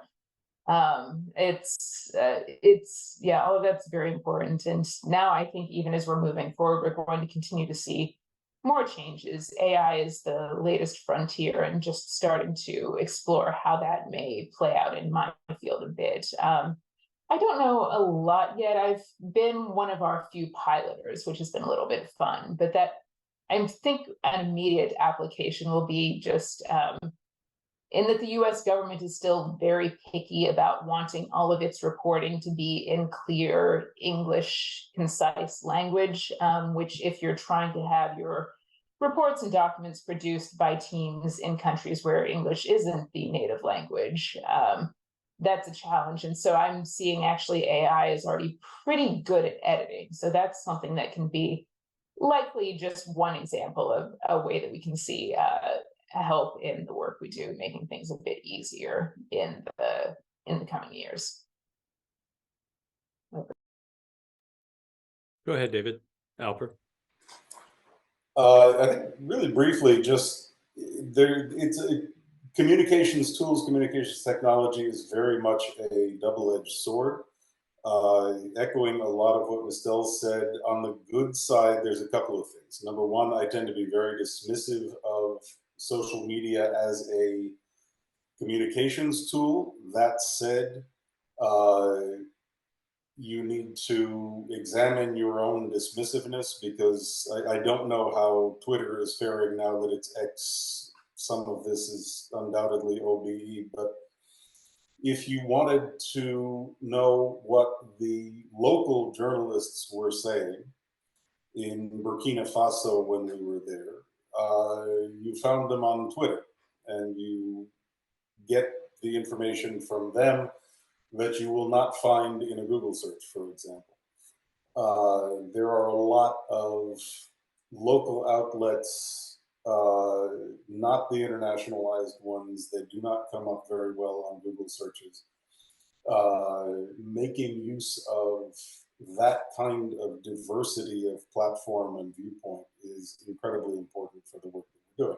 It's all of that's very important. And now I think even as we're moving forward, we're going to continue to see more changes. AI is the latest frontier, and just starting to explore how that may play out in my field a bit. I don't know a lot yet. I've been one of our few piloters, which has been a little bit fun, but that I think an immediate application will be just in that the US government is still very picky about wanting all of its reporting to be in clear English, concise language, which if you're trying to have your reports and documents produced by teams in countries where English isn't the native language, that's a challenge. And so I'm seeing actually AI is already pretty good at editing. So that's something that can be likely just one example of a way that we can see help in the work we do, making things a bit easier in the coming years. Go ahead, David. Alper. I think really briefly, just communications tools, communications technology is very much a double-edged sword. Echoing a lot of what Estelle said, on the good side, there's a couple of things. Number one, I tend to be very dismissive of social media as a communications tool. That said, you need to examine your own dismissiveness, because I don't know how Twitter is faring now that it's X. Some of this is undoubtedly OBE, but if you wanted to know what the local journalists were saying in Burkina Faso when we were there, you found them on Twitter, and you get the information from them that you will not find in a Google search, for example. There are a lot of local outlets, not the internationalized ones, that do not come up very well on Google searches. Making use of that kind of diversity of platform and viewpoint is incredibly important for the work that we're doing.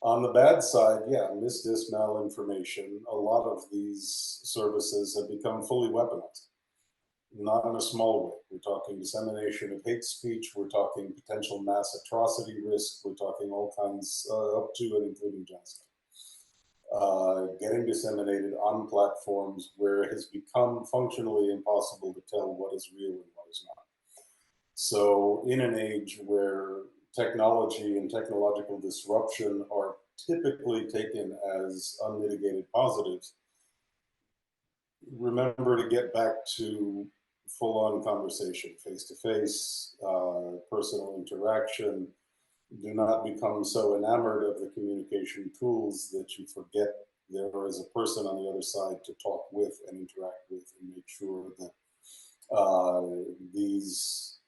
On the bad side, yeah, misdis, malinformation, a lot of these services have become fully weaponized, not in a small way. We're talking dissemination of hate speech, we're talking potential mass atrocity risk, we're talking all kinds, up to and including genocide. Getting disseminated on platforms where it has become functionally impossible to tell what is real and what is not. So in an age where technology and technological disruption are typically taken as unmitigated positives, remember to get back to full-on conversation, face-to-face, personal interaction. Do not become so enamored of the communication tools that you forget there is a person on the other side to talk with and interact with, and make sure that these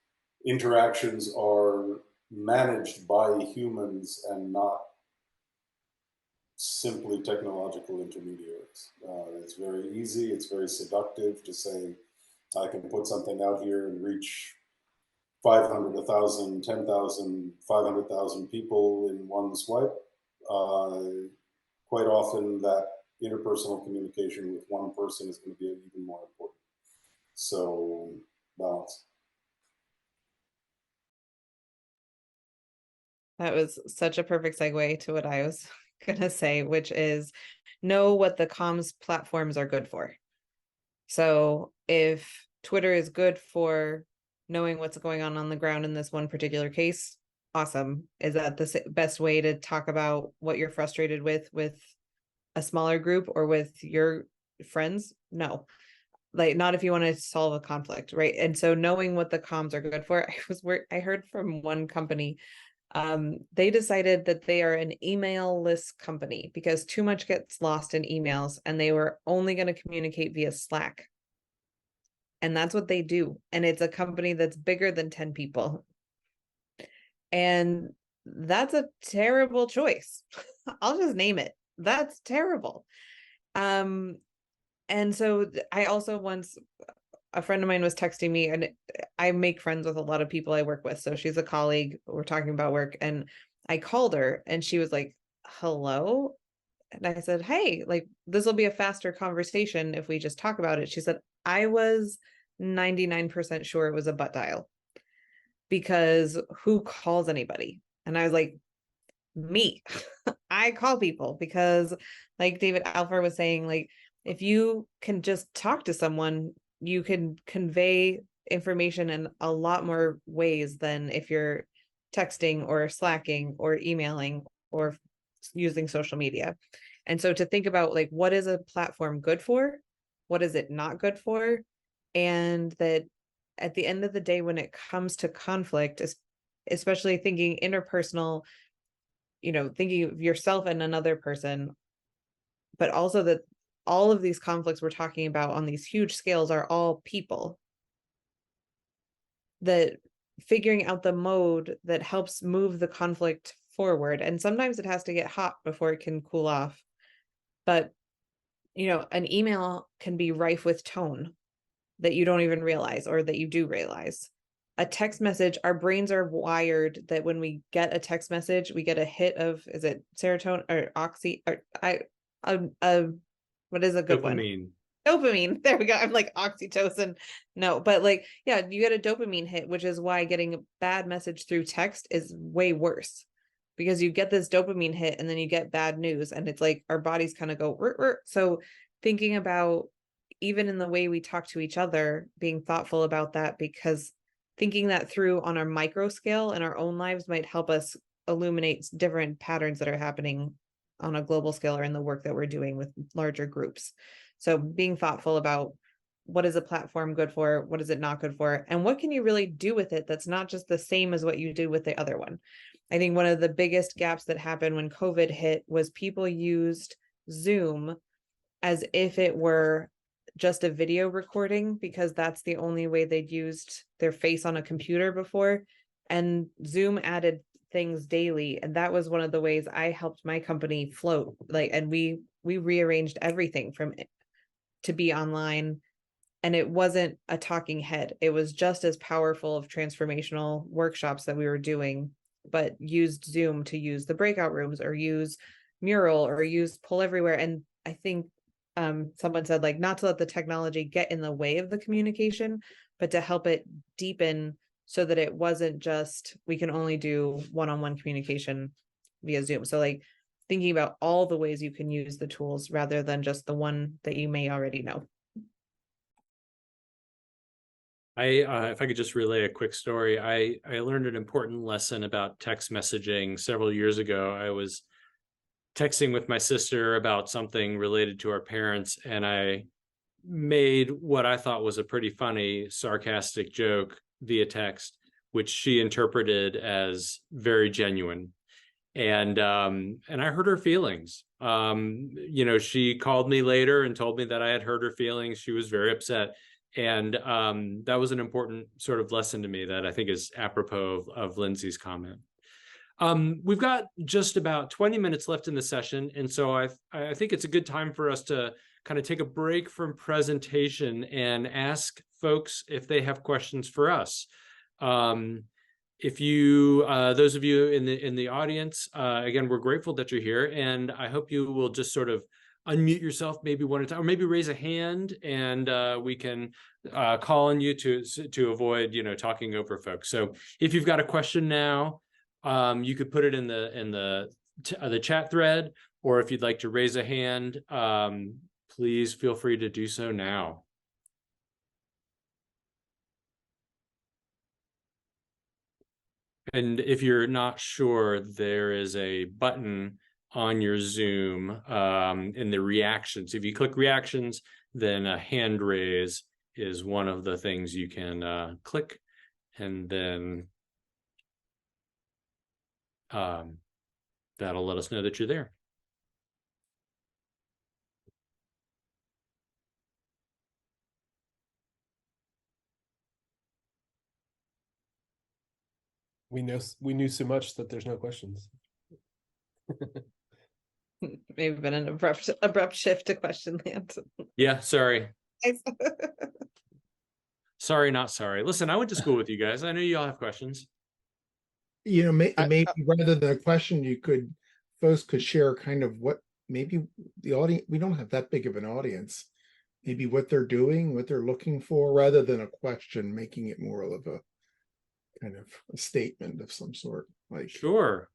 interactions are managed by humans and not simply technological intermediaries. It's very easy, it's very seductive to say, I can put something out here and reach 500, 1,000, 10,000, 500,000 people in one swipe. Quite often that interpersonal communication with one person is going to be even more important. So balance. That was such a perfect segue to what I was going to say, which is know what the comms platforms are good for. So if Twitter is good for knowing what's going on the ground in this one particular case, awesome. Is that the best way to talk about what you're frustrated with a smaller group or with your friends? No. like not if you want to solve a conflict, right? And so knowing what the comms are good for, I heard from one company, they decided that they are an email-less company because too much gets lost in emails, and they were only going to communicate via Slack. And that's what they do. And it's a company that's bigger than 10 people. And that's a terrible choice. I'll just name it. That's terrible. And so I also once, a friend of mine was texting me, and I make friends with a lot of people I work with. So she's a colleague, we're talking about work, and I called her and she was like, hello? And I said, hey, like, this will be a faster conversation if we just talk about it. She said, I was 99% sure it was a butt dial because who calls anybody? And I was like, me. I call people because, like David Alfer was saying, like, if you can just talk to someone, you can convey information in a lot more ways than if you're texting or slacking or emailing or using social media. And so to think about, like, what is a platform good for? What is it not good for? And that at the end of the day, when it comes to conflict, especially thinking interpersonal, thinking of yourself and another person, but also that all of these conflicts we're talking about on these huge scales are all people. That figuring out the mode that helps move the conflict forward. And sometimes it has to get hot before it can cool off. But, an email can be rife with tone that you don't even realize, or that you do realize. A text message, our brains are wired that when we get a text message, we get a hit of, is it serotonin or oxy, or what is a good Dopamine. one? Dopamine. There we go. I'm like oxytocin. No, but like, yeah, you get a dopamine hit, which is why getting a bad message through text is way worse, because you get this dopamine hit and then you get bad news, and it's like our bodies kind of go, rrr, rrr. So thinking about, even in the way we talk to each other, being thoughtful about that, because thinking that through on our micro scale in our own lives might help us illuminate different patterns that are happening on a global scale or in the work that we're doing with larger groups. So being thoughtful about, what is a platform good for? What is it not good for? And what can you really do with it that's not just the same as what you do with the other one? I think one of the biggest gaps that happened when COVID hit was people used Zoom as if it were just a video recording, because that's the only way they'd used their face on a computer before. And Zoom added things daily, and that was one of the ways I helped my company float. Like, and we rearranged everything to be online, and it wasn't a talking head. It was just as powerful of transformational workshops that we were doing, but used Zoom to use the breakout rooms, or use Mural, or use Pull Everywhere. And I think someone said, like, not to let the technology get in the way of the communication, but to help it deepen, so that it wasn't just, we can only do one-on-one communication via Zoom. So like thinking about all the ways you can use the tools rather than just the one that you may already know. If I could just relay a quick story, I learned an important lesson about text messaging several years ago. I was texting with my sister about something related to our parents, and I made what I thought was a pretty funny, sarcastic joke via text, which she interpreted as very genuine. And I hurt her feelings. She called me later and told me that I had hurt her feelings. She was very upset. And that was an important sort of lesson to me that I think is apropos of Lindsay's comment. We've got just about 20 minutes left in the session. And so I think it's a good time for us to kind of take a break from presentation and ask folks if they have questions for us. If you, those of you in the audience, again, we're grateful that you're here, and I hope you will just sort of unmute yourself, maybe one at a time, or maybe raise a hand, and we can call on you to avoid, talking over folks. So if you've got a question now, you could put it in the chat thread, or if you'd like to raise a hand, please feel free to do so now. And if you're not sure, there is a button on your Zoom in the reactions. If you click reactions, then a hand raise is one of the things you can click, and then that'll let us know that you're there. We knew so much that there's no questions. Maybe been an abrupt shift to question land. Yeah, sorry. Sorry, not sorry. Listen, I went to school with you guys. I know you all have questions. You know, maybe rather than a question, folks could share kind of what maybe the audience, we don't have that big of an audience, maybe what they're doing, what they're looking for, rather than a question, making it more of a kind of a statement of some sort. Like, Sure.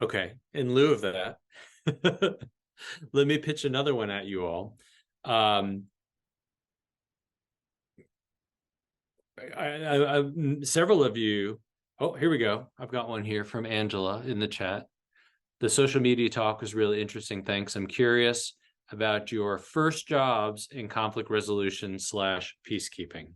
Okay, in lieu of that, let me pitch another one at you all. Several of you, oh, here we go. I've got one here from Angela in the chat. The social media talk was really interesting. Thanks. I'm curious about your first jobs in conflict resolution / peacekeeping.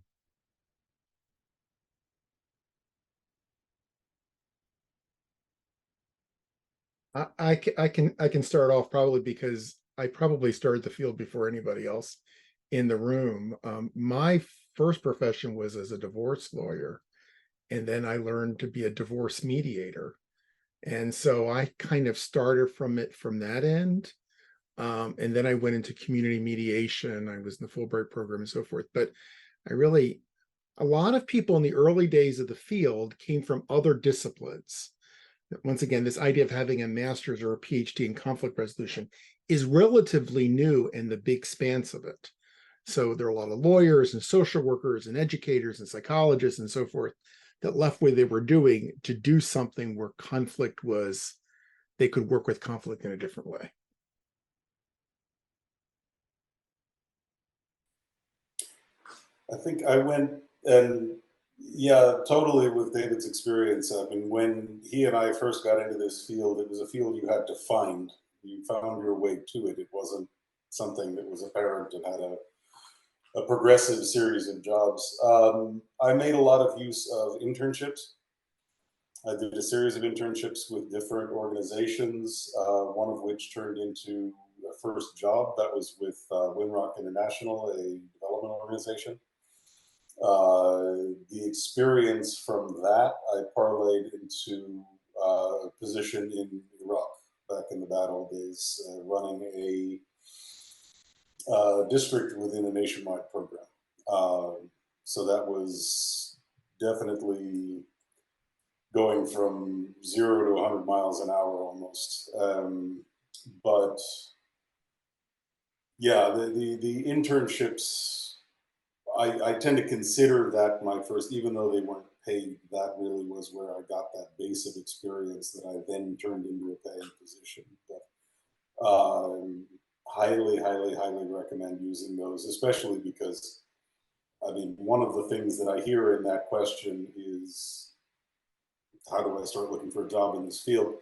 I can start off probably because I probably started the field before anybody else in the room. My first profession was as a divorce lawyer, and then I learned to be a divorce mediator. And so I kind of started from that end. And then I went into community mediation. I was in the Fulbright program and so forth. But a lot of people in the early days of the field came from other disciplines. Once again, this idea of having a master's or a PhD in conflict resolution is relatively new in the big expanse of it. So there are a lot of lawyers and social workers and educators and psychologists and so forth that left where they were doing to do something where they could work with conflict in a different way. I think I went, and yeah, totally with David's experience. I mean, when he and I first got into this field, it was a field you had to find. You found your way to it. It wasn't something that was apparent and had a progressive series of jobs. I made a lot of use of internships. I did a series of internships with different organizations, one of which turned into a first job. That was with Winrock International, a development organization. The experience from that I parlayed into a position in Iraq back in the bad old days, running a district within a nationwide program. So that was definitely going from 0 to 100 miles an hour almost. But yeah, the internships, I tend to consider that my first, even though they weren't paid, that really was where I got that base of experience that I then turned into a paying position. But highly, highly, highly recommend using those, especially because, I mean, one of the things that I hear in that question is, how do I start looking for a job in this field?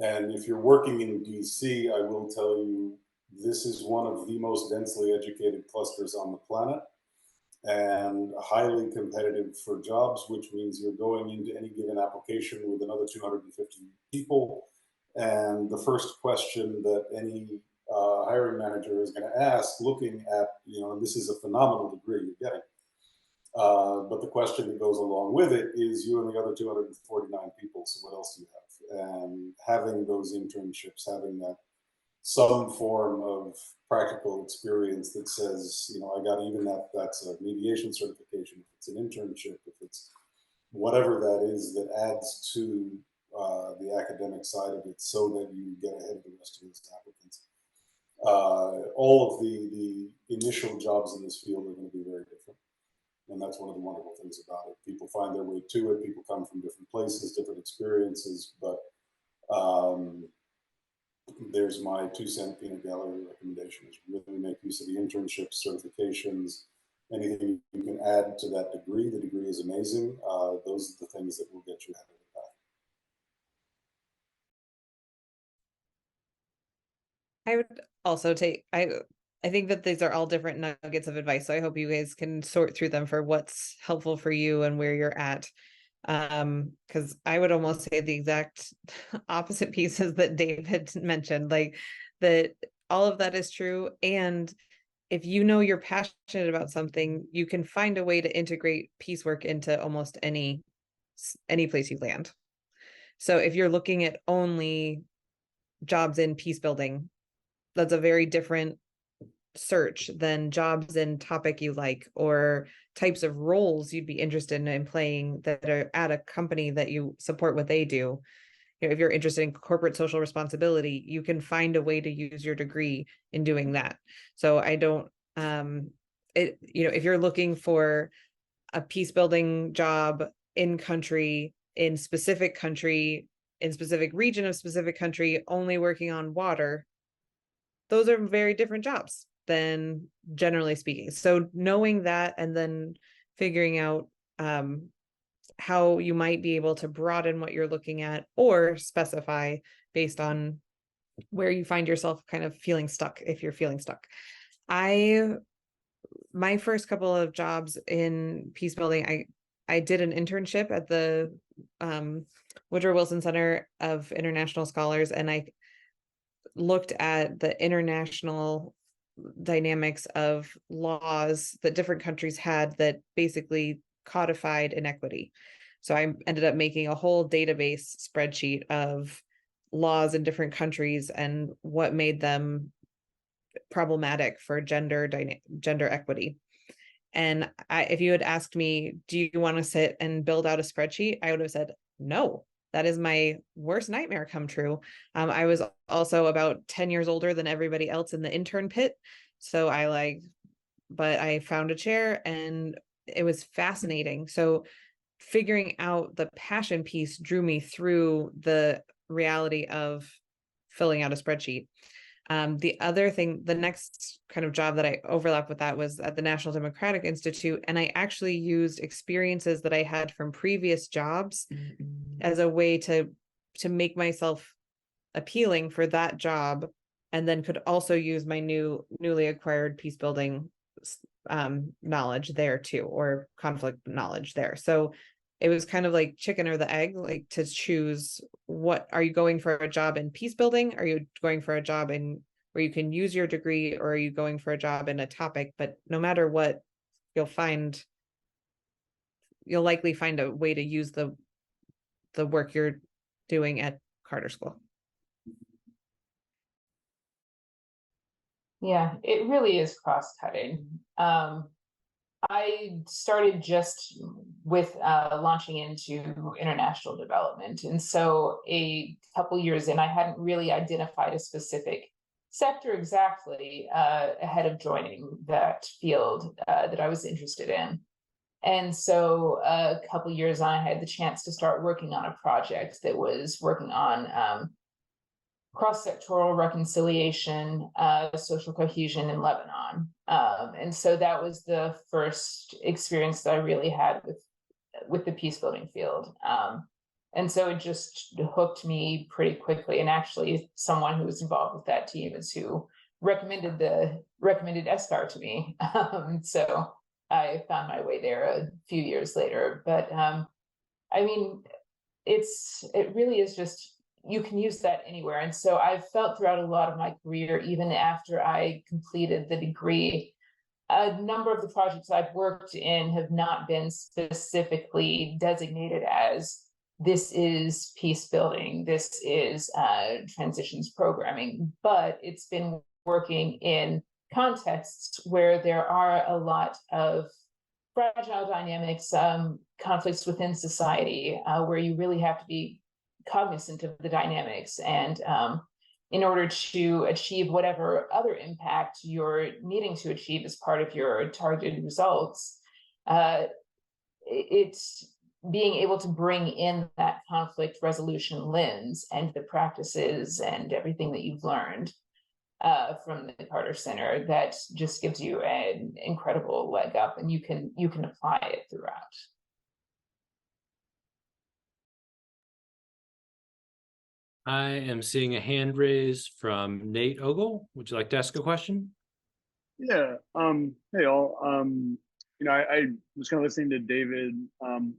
And if you're working in DC, I will tell you, this is one of the most densely educated clusters on the planet, and highly competitive for jobs, which means you're going into any given application with another 250 people. And the first question that any hiring manager is going to ask, looking at, and this is a phenomenal degree you're getting, but the question that goes along with it is, you and the other 249 people, so what else do you have? And having those internships, having that some form of practical experience that says, I got even that's a mediation certification, if it's an internship, if it's whatever that is that adds to the academic side of it, so that you get ahead of the rest of these applicants. All of the initial jobs in this field are going to be very different. And that's one of the wonderful things about it. People find their way to it. People come from different places, different experiences, but There's my 2-cent peanut gallery recommendation: is really make use of the internships, certifications, anything you can add to that degree. The degree is amazing. Those are the things that will get you ahead of the path. I would also take, I think that these are all different nuggets of advice. So I hope you guys can sort through them for what's helpful for you and where you're at. Because I would almost say the exact opposite pieces that David mentioned, like that all of that is true. And if you know you're passionate about something, you can find a way to integrate piecework into almost any place you land. So if you're looking at only jobs in peace building, that's a very different search than jobs in topic you like, or types of roles you'd be interested in playing that are at a company that you support what they do. You know, if you're interested in corporate social responsibility, you can find a way to use your degree in doing that. So I don't, if you're looking for a peace building job in country, in specific region of specific country, only working on water, those are very different jobs than generally speaking. So knowing that, and then figuring out how you might be able to broaden what you're looking at, or specify based on where you find yourself kind of feeling stuck, if you're feeling stuck. My first couple of jobs in peace building, I did an internship at the Woodrow Wilson Center of International Scholars, and I looked at the international dynamics of laws that different countries had that basically codified inequity. So I ended up making a whole database spreadsheet of laws in different countries and what made them problematic for gender equity. And if you had asked me, do you want to sit and build out a spreadsheet? I would have said, no, that is my worst nightmare come true. I was also about 10 years older than everybody else in the intern pit. So but I found a chair and it was fascinating. So figuring out the passion piece drew me through the reality of filling out a spreadsheet. The other thing, the next kind of job that I overlapped with that was at the National Democratic Institute. And I actually used experiences that I had from previous jobs as a way to make myself appealing for that job, and then could also use my newly acquired peace building knowledge there too, or conflict knowledge there. So it was kind of like chicken or the egg, like to choose, what are you going for, a job in peace building? Are you going for a job in where you can use your degree, or are you going for a job in a topic? But no matter what, you'll likely find a way to use the work you're doing at Carter School. Yeah, it really is cross-cutting. I started just with launching into international development. And so a couple years in, I hadn't really identified a specific sector exactly ahead of joining that field that I was interested in. And so a couple years on, I had the chance to start working on a project that was working on cross-sectoral reconciliation, social cohesion in Lebanon. And so that was the first experience that I really had with the peace building field. And so it just hooked me pretty quickly. And actually someone who was involved with that team is who recommended ESCAR to me. So I found my way there a few years later. But I mean, it really is just, you can use that anywhere. And so I've felt throughout a lot of my career, even after I completed the degree, a number of the projects I've worked in have not been specifically designated as, this is peace building, this is transitions programming, but it's been working in contexts where there are a lot of fragile dynamics, conflicts within society, where you really have to be cognizant of the dynamics, and in order to achieve whatever other impact you're needing to achieve as part of your targeted results, being able to bring in that conflict resolution lens and the practices and everything that you've learned from the Carter Center, that just gives you an incredible leg up, and you can apply it throughout. I am seeing a hand raise from Nate Ogle. Would you like to ask a question? Yeah. Hey all. I was kind of listening to David,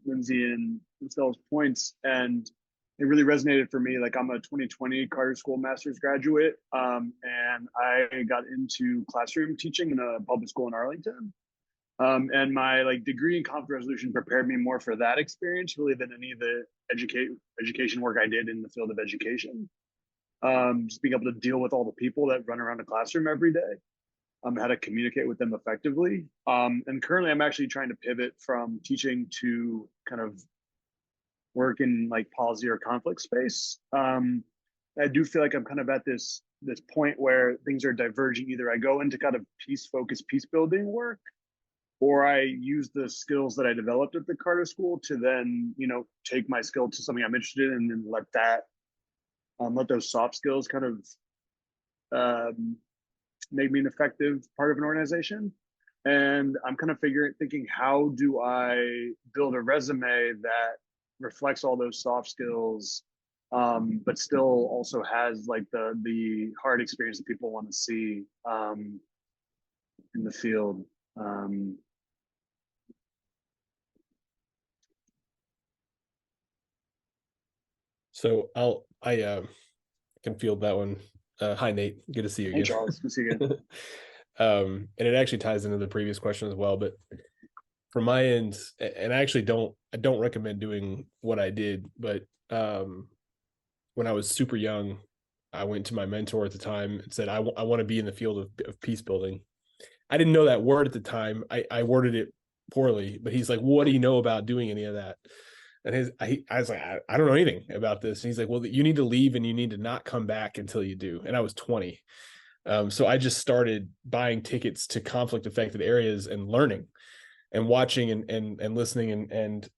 Lindsay, and Michelle's points, and it really resonated for me. Like, I'm a 2020 Carter School master's graduate, and I got into classroom teaching in a public school in Arlington. And my degree in conflict resolution prepared me more for that experience really than any of the education work I did in the field of education. Just being able to deal with all the people that run around the classroom every day. How to communicate with them effectively. And currently I'm actually trying to pivot from teaching to kind of work in policy or conflict space. I do feel like I'm kind of at this point where things are diverging. Either I go into kind of peace-focused peace building work, or I use the skills that I developed at the Carter School to then, take my skill to something I'm interested in and let those soft skills kind of make me an effective part of an organization. And I'm kind of thinking, how do I build a resume that reflects all those soft skills, but still also has the hard experience that people want to see in the field. So I can field that one. Hi Nate, good to see you again. Hey Charles, good to see you again. And it actually ties into the previous question as well. But from my end, and I actually don't recommend doing what I did, but when I was super young, I went to my mentor at the time and said, I want to be in the field of peace building. I didn't know that word at the time. I worded it poorly, but he's like, what do you know about doing any of that? And I was like, I don't know anything about this. And he's like, well, you need to leave and you need to not come back until you do. And I was 20. So I just started buying tickets to conflict affected areas and learning and watching and listening and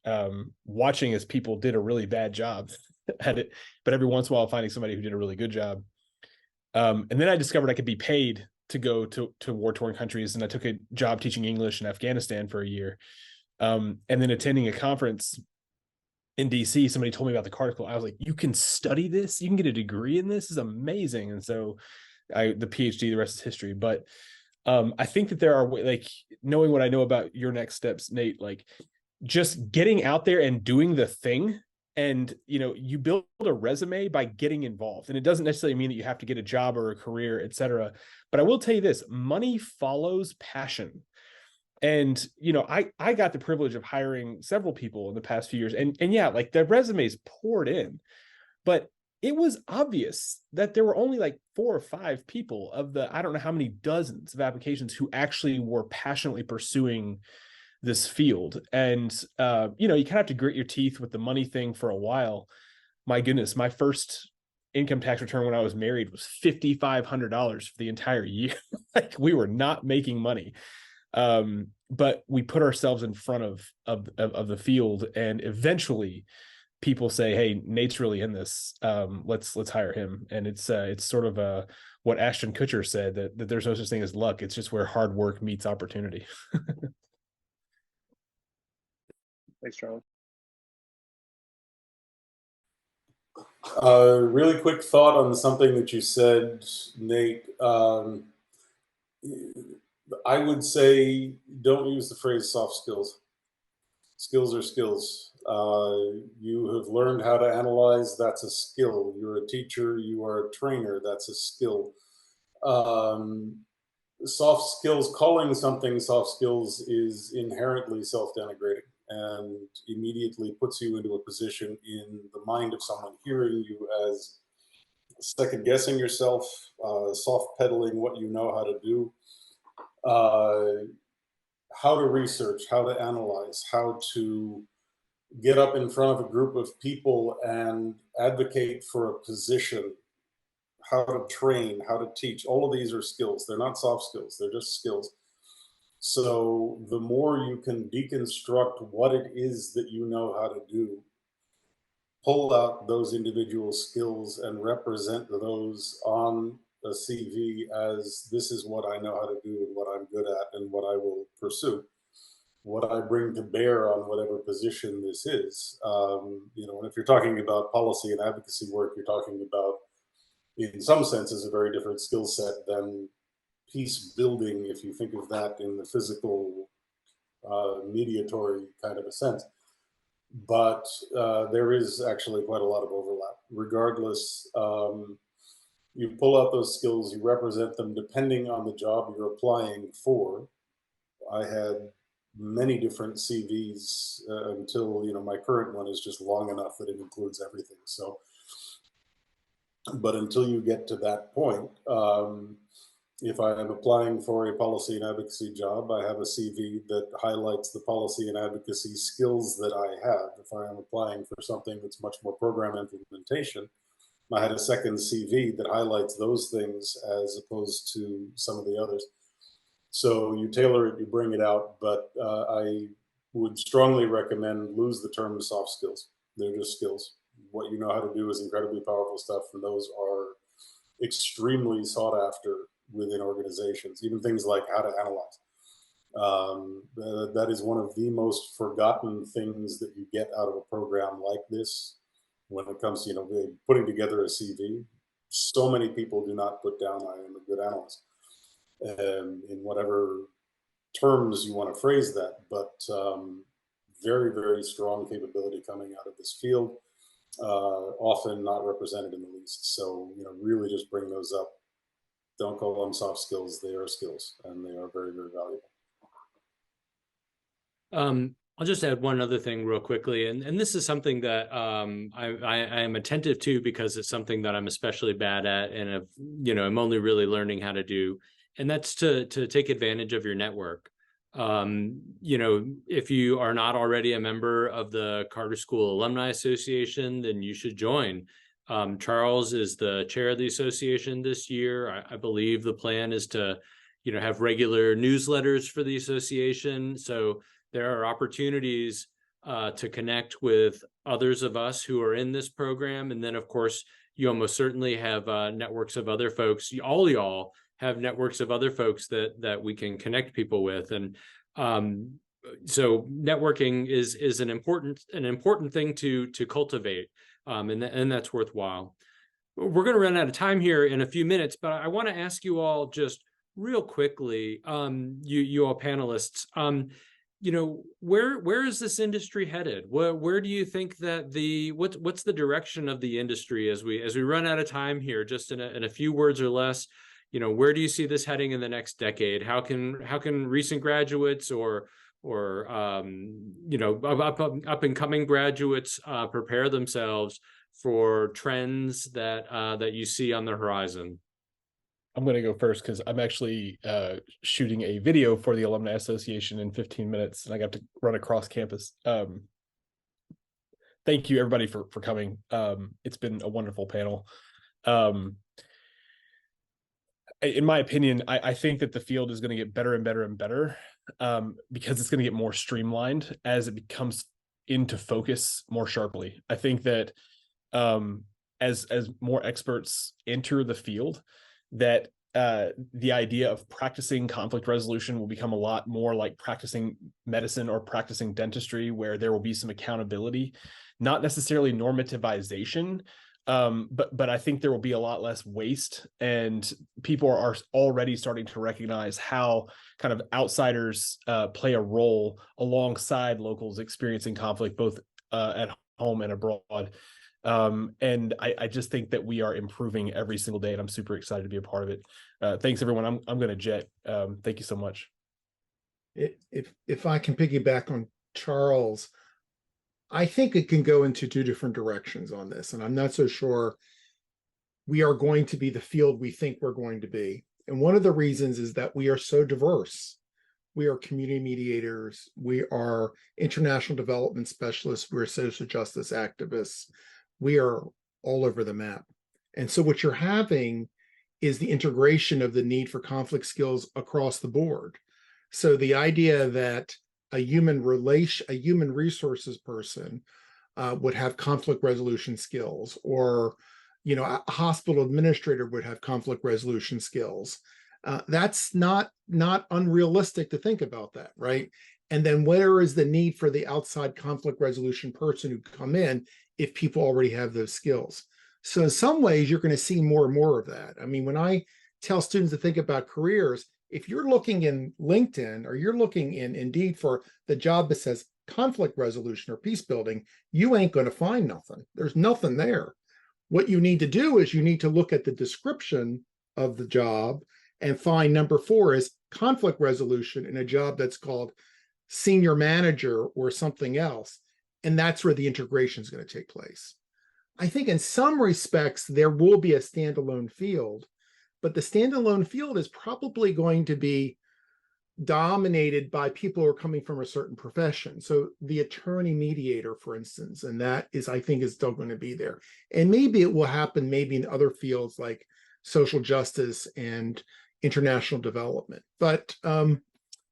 watching as people did a really bad job at it, but every once in a while finding somebody who did a really good job. And then I discovered I could be paid to go to war-torn countries. And I took a job teaching English in Afghanistan for a year. And then attending a conference in DC, somebody told me about the Carter School. I was like, you can study this, you can get a degree in this. This is amazing. And so the PhD, the rest is history. But I think that there are, knowing what I know about your next steps, Nate, just getting out there and doing the thing. And, you build a resume by getting involved. And it doesn't necessarily mean that you have to get a job or a career, et cetera. But I will tell you this, money follows passion. And, I got the privilege of hiring several people in the past few years. And yeah, the resumes poured in, but it was obvious that there were only 4 or 5 people of the, I don't know how many dozens of applications who actually were passionately pursuing this field. And, you kind of have to grit your teeth with the money thing for a while. My goodness, my first income tax return when I was married was $5,500 for the entire year. We were not making money. But we put ourselves in front of the field, and eventually people say, hey, Nate's really in this. Let's hire him. And it's sort of what Ashton Kutcher said, that there's no such thing as luck. It's just where hard work meets opportunity. Thanks, Charlie. Really quick thought on something that you said, Nate. I would say don't use the phrase soft skills. Skills are skills. You have learned how to analyze, that's a skill. You're a teacher, you are a trainer, that's a skill. Soft skills, calling something soft skills is inherently self-denigrating and immediately puts you into a position in the mind of someone hearing you as second-guessing yourself, soft-pedaling what you know how to do. How to research, how to analyze, how to get up in front of a group of people and advocate for a position, how to train, how to teach. All of these are skills. They're not soft skills, they're just skills. So the more you can deconstruct what it is that you know how to do, pull out those individual skills and represent those on a CV as this is what I know how to do and what I'm good at and what I will pursue, what I bring to bear on whatever position this is. And if you're talking about policy and advocacy work, you're talking about, in some senses, a very different skill set than peace building, if you think of that in the physical, mediatory kind of a sense. But there is actually quite a lot of overlap. Regardless, you pull out those skills, you represent them depending on the job you're applying for. I had many different CVs until my current one is just long enough that it includes everything. So, but until you get to that point, if I am applying for a policy and advocacy job, I have a CV that highlights the policy and advocacy skills that I have. If I am applying for something that's much more program implementation, I had a second CV that highlights those things as opposed to some of the others. So you tailor it, you bring it out, but I would strongly recommend lose the term soft skills. They're just skills. What you know how to do is incredibly powerful stuff, and those are extremely sought after within organizations, even things like how to analyze. That is one of the most forgotten things that you get out of a program like this when it comes to putting together a CV. So many people do not put down I am a good analyst, in whatever terms you want to phrase that, but very, very strong capability coming out of this field, often not represented in the least. So really just bring those up. Don't call them soft skills. They are skills, and they are very, very valuable. I'll just add one other thing real quickly, and this is something that I am attentive to because it's something that I'm especially bad at, and I'm only really learning how to do, and that's to take advantage of your network. If you are not already a member of the Carter School Alumni Association, then you should join. Charles is the chair of the association this year. I believe the plan is to, have regular newsletters for the association. So there are opportunities to connect with others of us who are in this program. And then, of course, you almost certainly have networks of other folks. All y'all have networks of other folks that we can connect people with. And so networking is an important thing to cultivate. And that's worthwhile. We're going to run out of time here in a few minutes, but I want to ask you all just real quickly, you all panelists, where is this industry headed? Where do you think that what's the direction of the industry as we run out of time here? Just in a few words or less, where do you see this heading in the next decade? How can recent graduates or up and coming graduates prepare themselves for trends that you see on the horizon? I'm going to go first because I'm actually shooting a video for the Alumni Association in 15 minutes, and I got to run across campus. Thank you, everybody, for coming. It's been a wonderful panel. In my opinion, I think that the field is going to get better and better and better because it's going to get more streamlined as it becomes into focus more sharply. I think that as more experts enter the field, that the idea of practicing conflict resolution will become a lot more like practicing medicine or practicing dentistry, where there will be some accountability, not necessarily normativization, but I think there will be a lot less waste, and people are already starting to recognize how kind of outsiders play a role alongside locals experiencing conflict, both at home and abroad. And I just think that we are improving every single day, and I'm super excited to be a part of it. Thanks, everyone. I'm going to jet. Thank you so much. If I can piggyback on Charles, I think it can go into two different directions on this, and I'm not so sure we are going to be the field we think we're going to be. And one of the reasons is that we are so diverse. We are community mediators. We are international development specialists. We're social justice activists. We are all over the map. And so what you're having is the integration of the need for conflict skills across the board. So the idea that a human resources person would have conflict resolution skills, or a hospital administrator would have conflict resolution skills. That's not unrealistic to think about that, right? And then where is the need for the outside conflict resolution person who come in if people already have those skills? So in some ways, you're going to see more and more of that. I mean, when I tell students to think about careers, if you're looking in LinkedIn or you're looking in Indeed for the job that says conflict resolution or peace building, you ain't going to find nothing. There's nothing there. What you need to do is you need to look at the description of the job and find number 4 is conflict resolution in a job that's called senior manager or something else. And that's where the integration is going to take place. I think in some respects, there will be a standalone field, but the standalone field is probably going to be dominated by people who are coming from a certain profession. So the attorney mediator, for instance, and that is, I think, is still going to be there. And maybe it will happen maybe in other fields like social justice and international development. But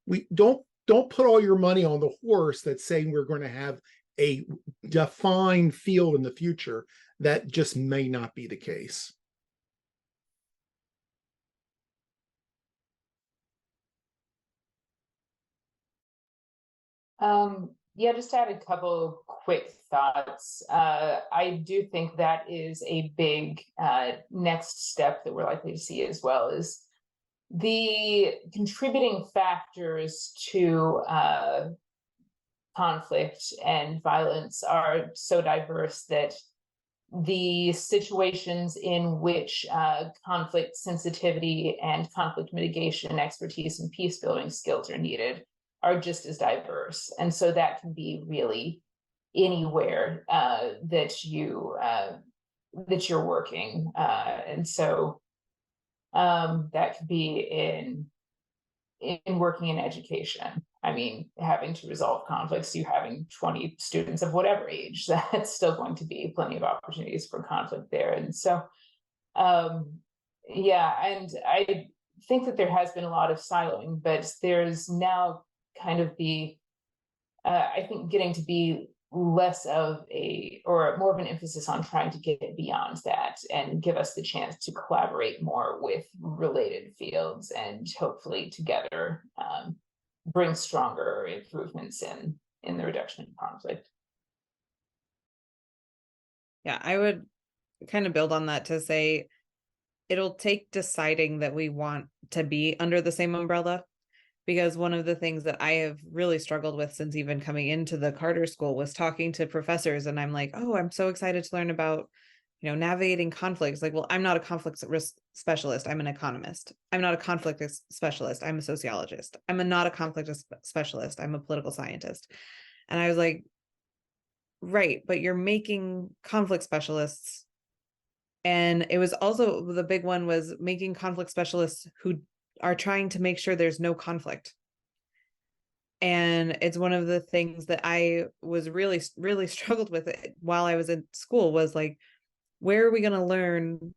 we don't put all your money on the horse that's saying we're going to have a defined field in the future. That just may not be the case. Yeah, just to add a couple quick thoughts. I do think that is a big next step that we're likely to see as well, is the contributing factors to conflict and violence are so diverse that the situations in which conflict sensitivity and conflict mitigation expertise and peace building skills are needed are just as diverse. And so that can be really anywhere that you're working. And so that could be in working in education. I mean, having to resolve conflicts, you having 20 students of whatever age, that's still going to be plenty of opportunities for conflict there. And so, yeah, and I think that there has been a lot of siloing, but there's now kind of I think getting to be less of or more of an emphasis on trying to get beyond that and give us the chance to collaborate more with related fields and hopefully together bring stronger improvements in the reduction of conflict. Yeah, I would kind of build on that to say it'll take deciding that we want to be under the same umbrella, because one of the things that I have really struggled with since even coming into the Carter School was talking to professors, and I'm like, oh, I'm so excited to learn about, navigating conflicts. Like, well, I'm not a conflict risk specialist. I'm an economist. I'm not a conflict specialist. I'm a sociologist. I'm not a conflict specialist. I'm a political scientist. And I was like, right, but you're making conflict specialists. And it was also, the big one was making conflict specialists who are trying to make sure there's no conflict. And it's one of the things that I was really, really struggled with it while I was in school, was like, where are we going to learn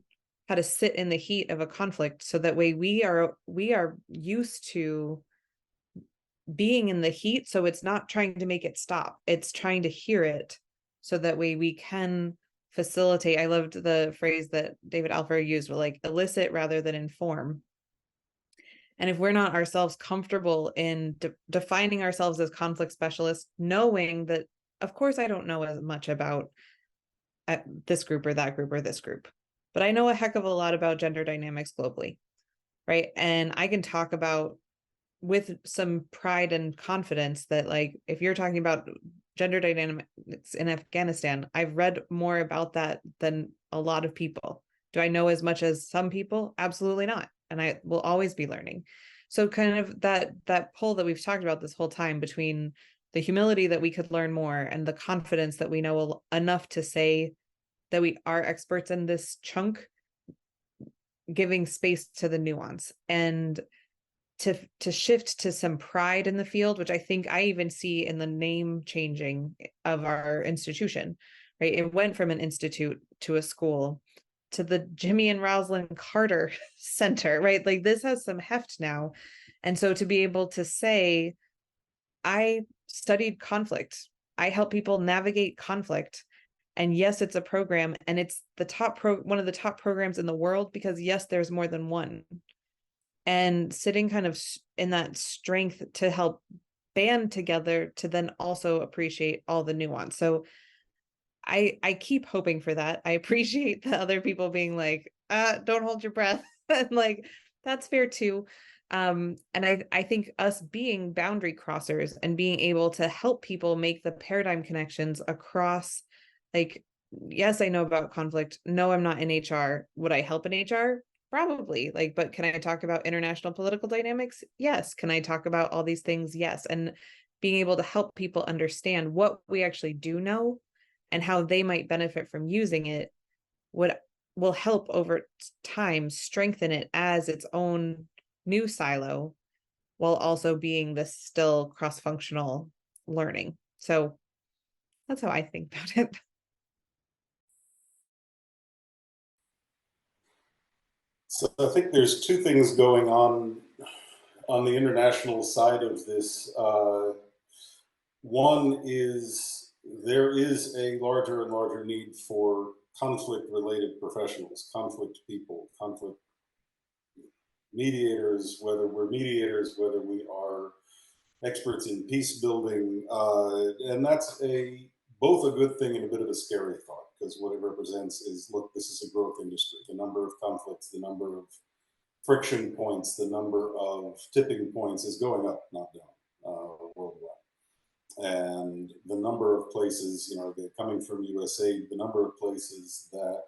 how to sit in the heat of a conflict so that way we are used to being in the heat, so it's not trying to make it stop, it's trying to hear it, so that way we can facilitate. I loved the phrase that David Alfer used, like elicit rather than inform. And if we're not ourselves comfortable in defining ourselves as conflict specialists, knowing that, of course, I don't know as much about this group or that group or this group, but I know a heck of a lot about gender dynamics globally, right? And I can talk about with some pride and confidence that, like, if you're talking about gender dynamics in Afghanistan, I've read more about that than a lot of people. Do I know as much as some people? Absolutely not. And I will always be learning. So kind of that pull that we've talked about this whole time between the humility that we could learn more and the confidence that we know enough to say that we are experts in this chunk, giving space to the nuance and to shift to some pride in the field, which I think I even see in the name changing of our institution, right? It went from an institute to a school to the Jimmy and Rosalind Carter Center, right? Like, this has some heft now. And so to be able to say, I studied conflict, I help people navigate conflict. And yes, it's a program, and it's the one of the top programs in the world, because yes, there's more than one. And sitting kind of in that strength to help band together to then also appreciate all the nuance. So I keep hoping for that. I appreciate the other people being like, don't hold your breath. And like, that's fair too. And I think us being boundary crossers and being able to help people make the paradigm connections across, like, yes, I know about conflict. No, I'm not in HR. Would I help in HR? Probably. Like, but can I talk about international political dynamics? Yes. Can I talk about all these things? Yes. And being able to help people understand what we actually do know and how they might benefit from using it will help over time strengthen it as its own new silo, while also being this still cross-functional learning. So that's how I think about it. So I think there's two things going on the international side of this. One is there is a larger and larger need for conflict-related professionals, conflict people, conflict mediators, whether we're mediators, whether we are experts in peace building, and that's both a good thing and a bit of a scary thought, because what it represents is, look, this is a growth industry. The number of conflicts, the number of friction points, the number of tipping points is going up, not down, worldwide. And the number of places, coming from USAID, the number of places that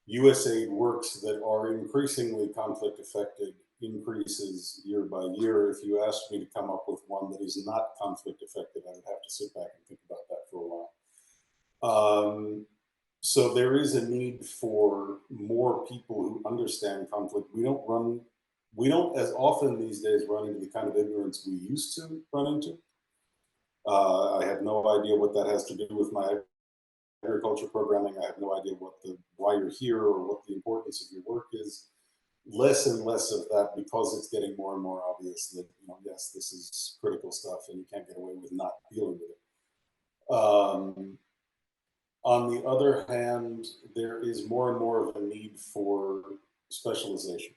USAID works that are increasingly conflict affected increases year by year. If you asked me to come up with one that is not conflict affected, I would have to sit back and think about that for a while. So there is a need for more people who understand conflict. We don't as often these days run into the kind of ignorance we used to run into. I have no idea what that has to do with my agriculture programming. I have no idea why you're here or what the importance of your work is. Less and less of that, because it's getting more and more obvious that, yes, this is critical stuff and you can't get away with not dealing with it. On the other hand, there is more and more of a need for specialization.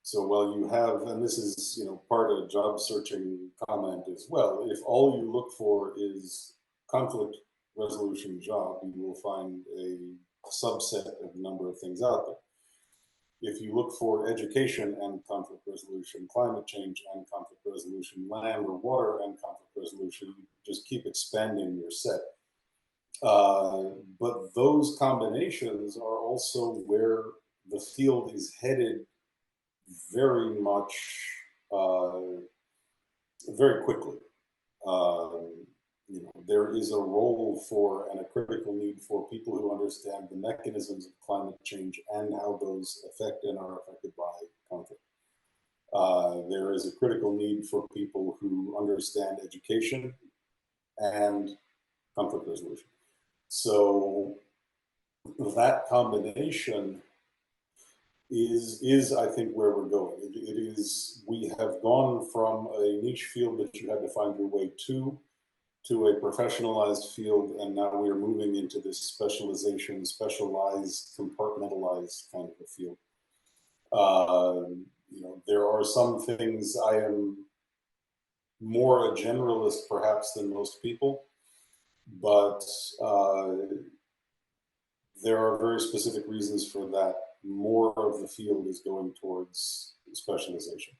So while you have, and this is, part of a job searching comment as well, if all you look for is conflict resolution job, you will find a subset of a number of things out there. If you look for education and conflict resolution, climate change and conflict resolution, land or water and conflict resolution, you just keep expanding your set. But those combinations are also where the field is headed very much, very quickly. There is a role for and a critical need for people who understand the mechanisms of climate change and how those affect and are affected by conflict. There is a critical need for people who understand education and conflict resolution. So that combination is I think where we're going. It is, we have gone from a niche field that you had to find your way to a professionalized field, and now we are moving into this specialization, specialized, compartmentalized kind of a field. There are some things I am more a generalist perhaps than most people, but there are very specific reasons for that. More of the field is going towards specialization.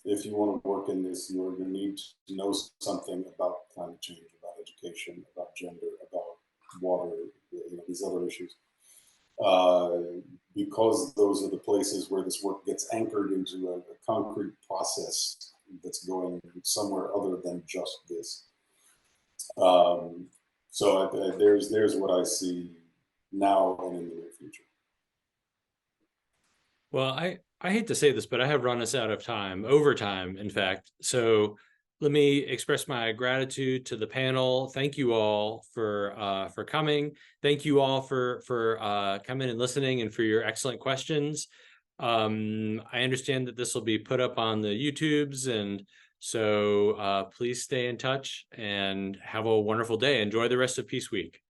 If you want to work in this, you need to know something about climate change, about education, about gender, about water, these other issues. Because those are the places where this work gets anchored into a concrete process that's going somewhere other than just this. So there's what I see now and in the near future. Well, I hate to say this, but I have run us out of time, overtime, in fact. So let me express my gratitude to the panel. Thank you all for coming. Thank you all for coming and listening and for your excellent questions. I understand that this will be put up on the YouTubes, and so please stay in touch and have a wonderful day. Enjoy the rest of Peace Week.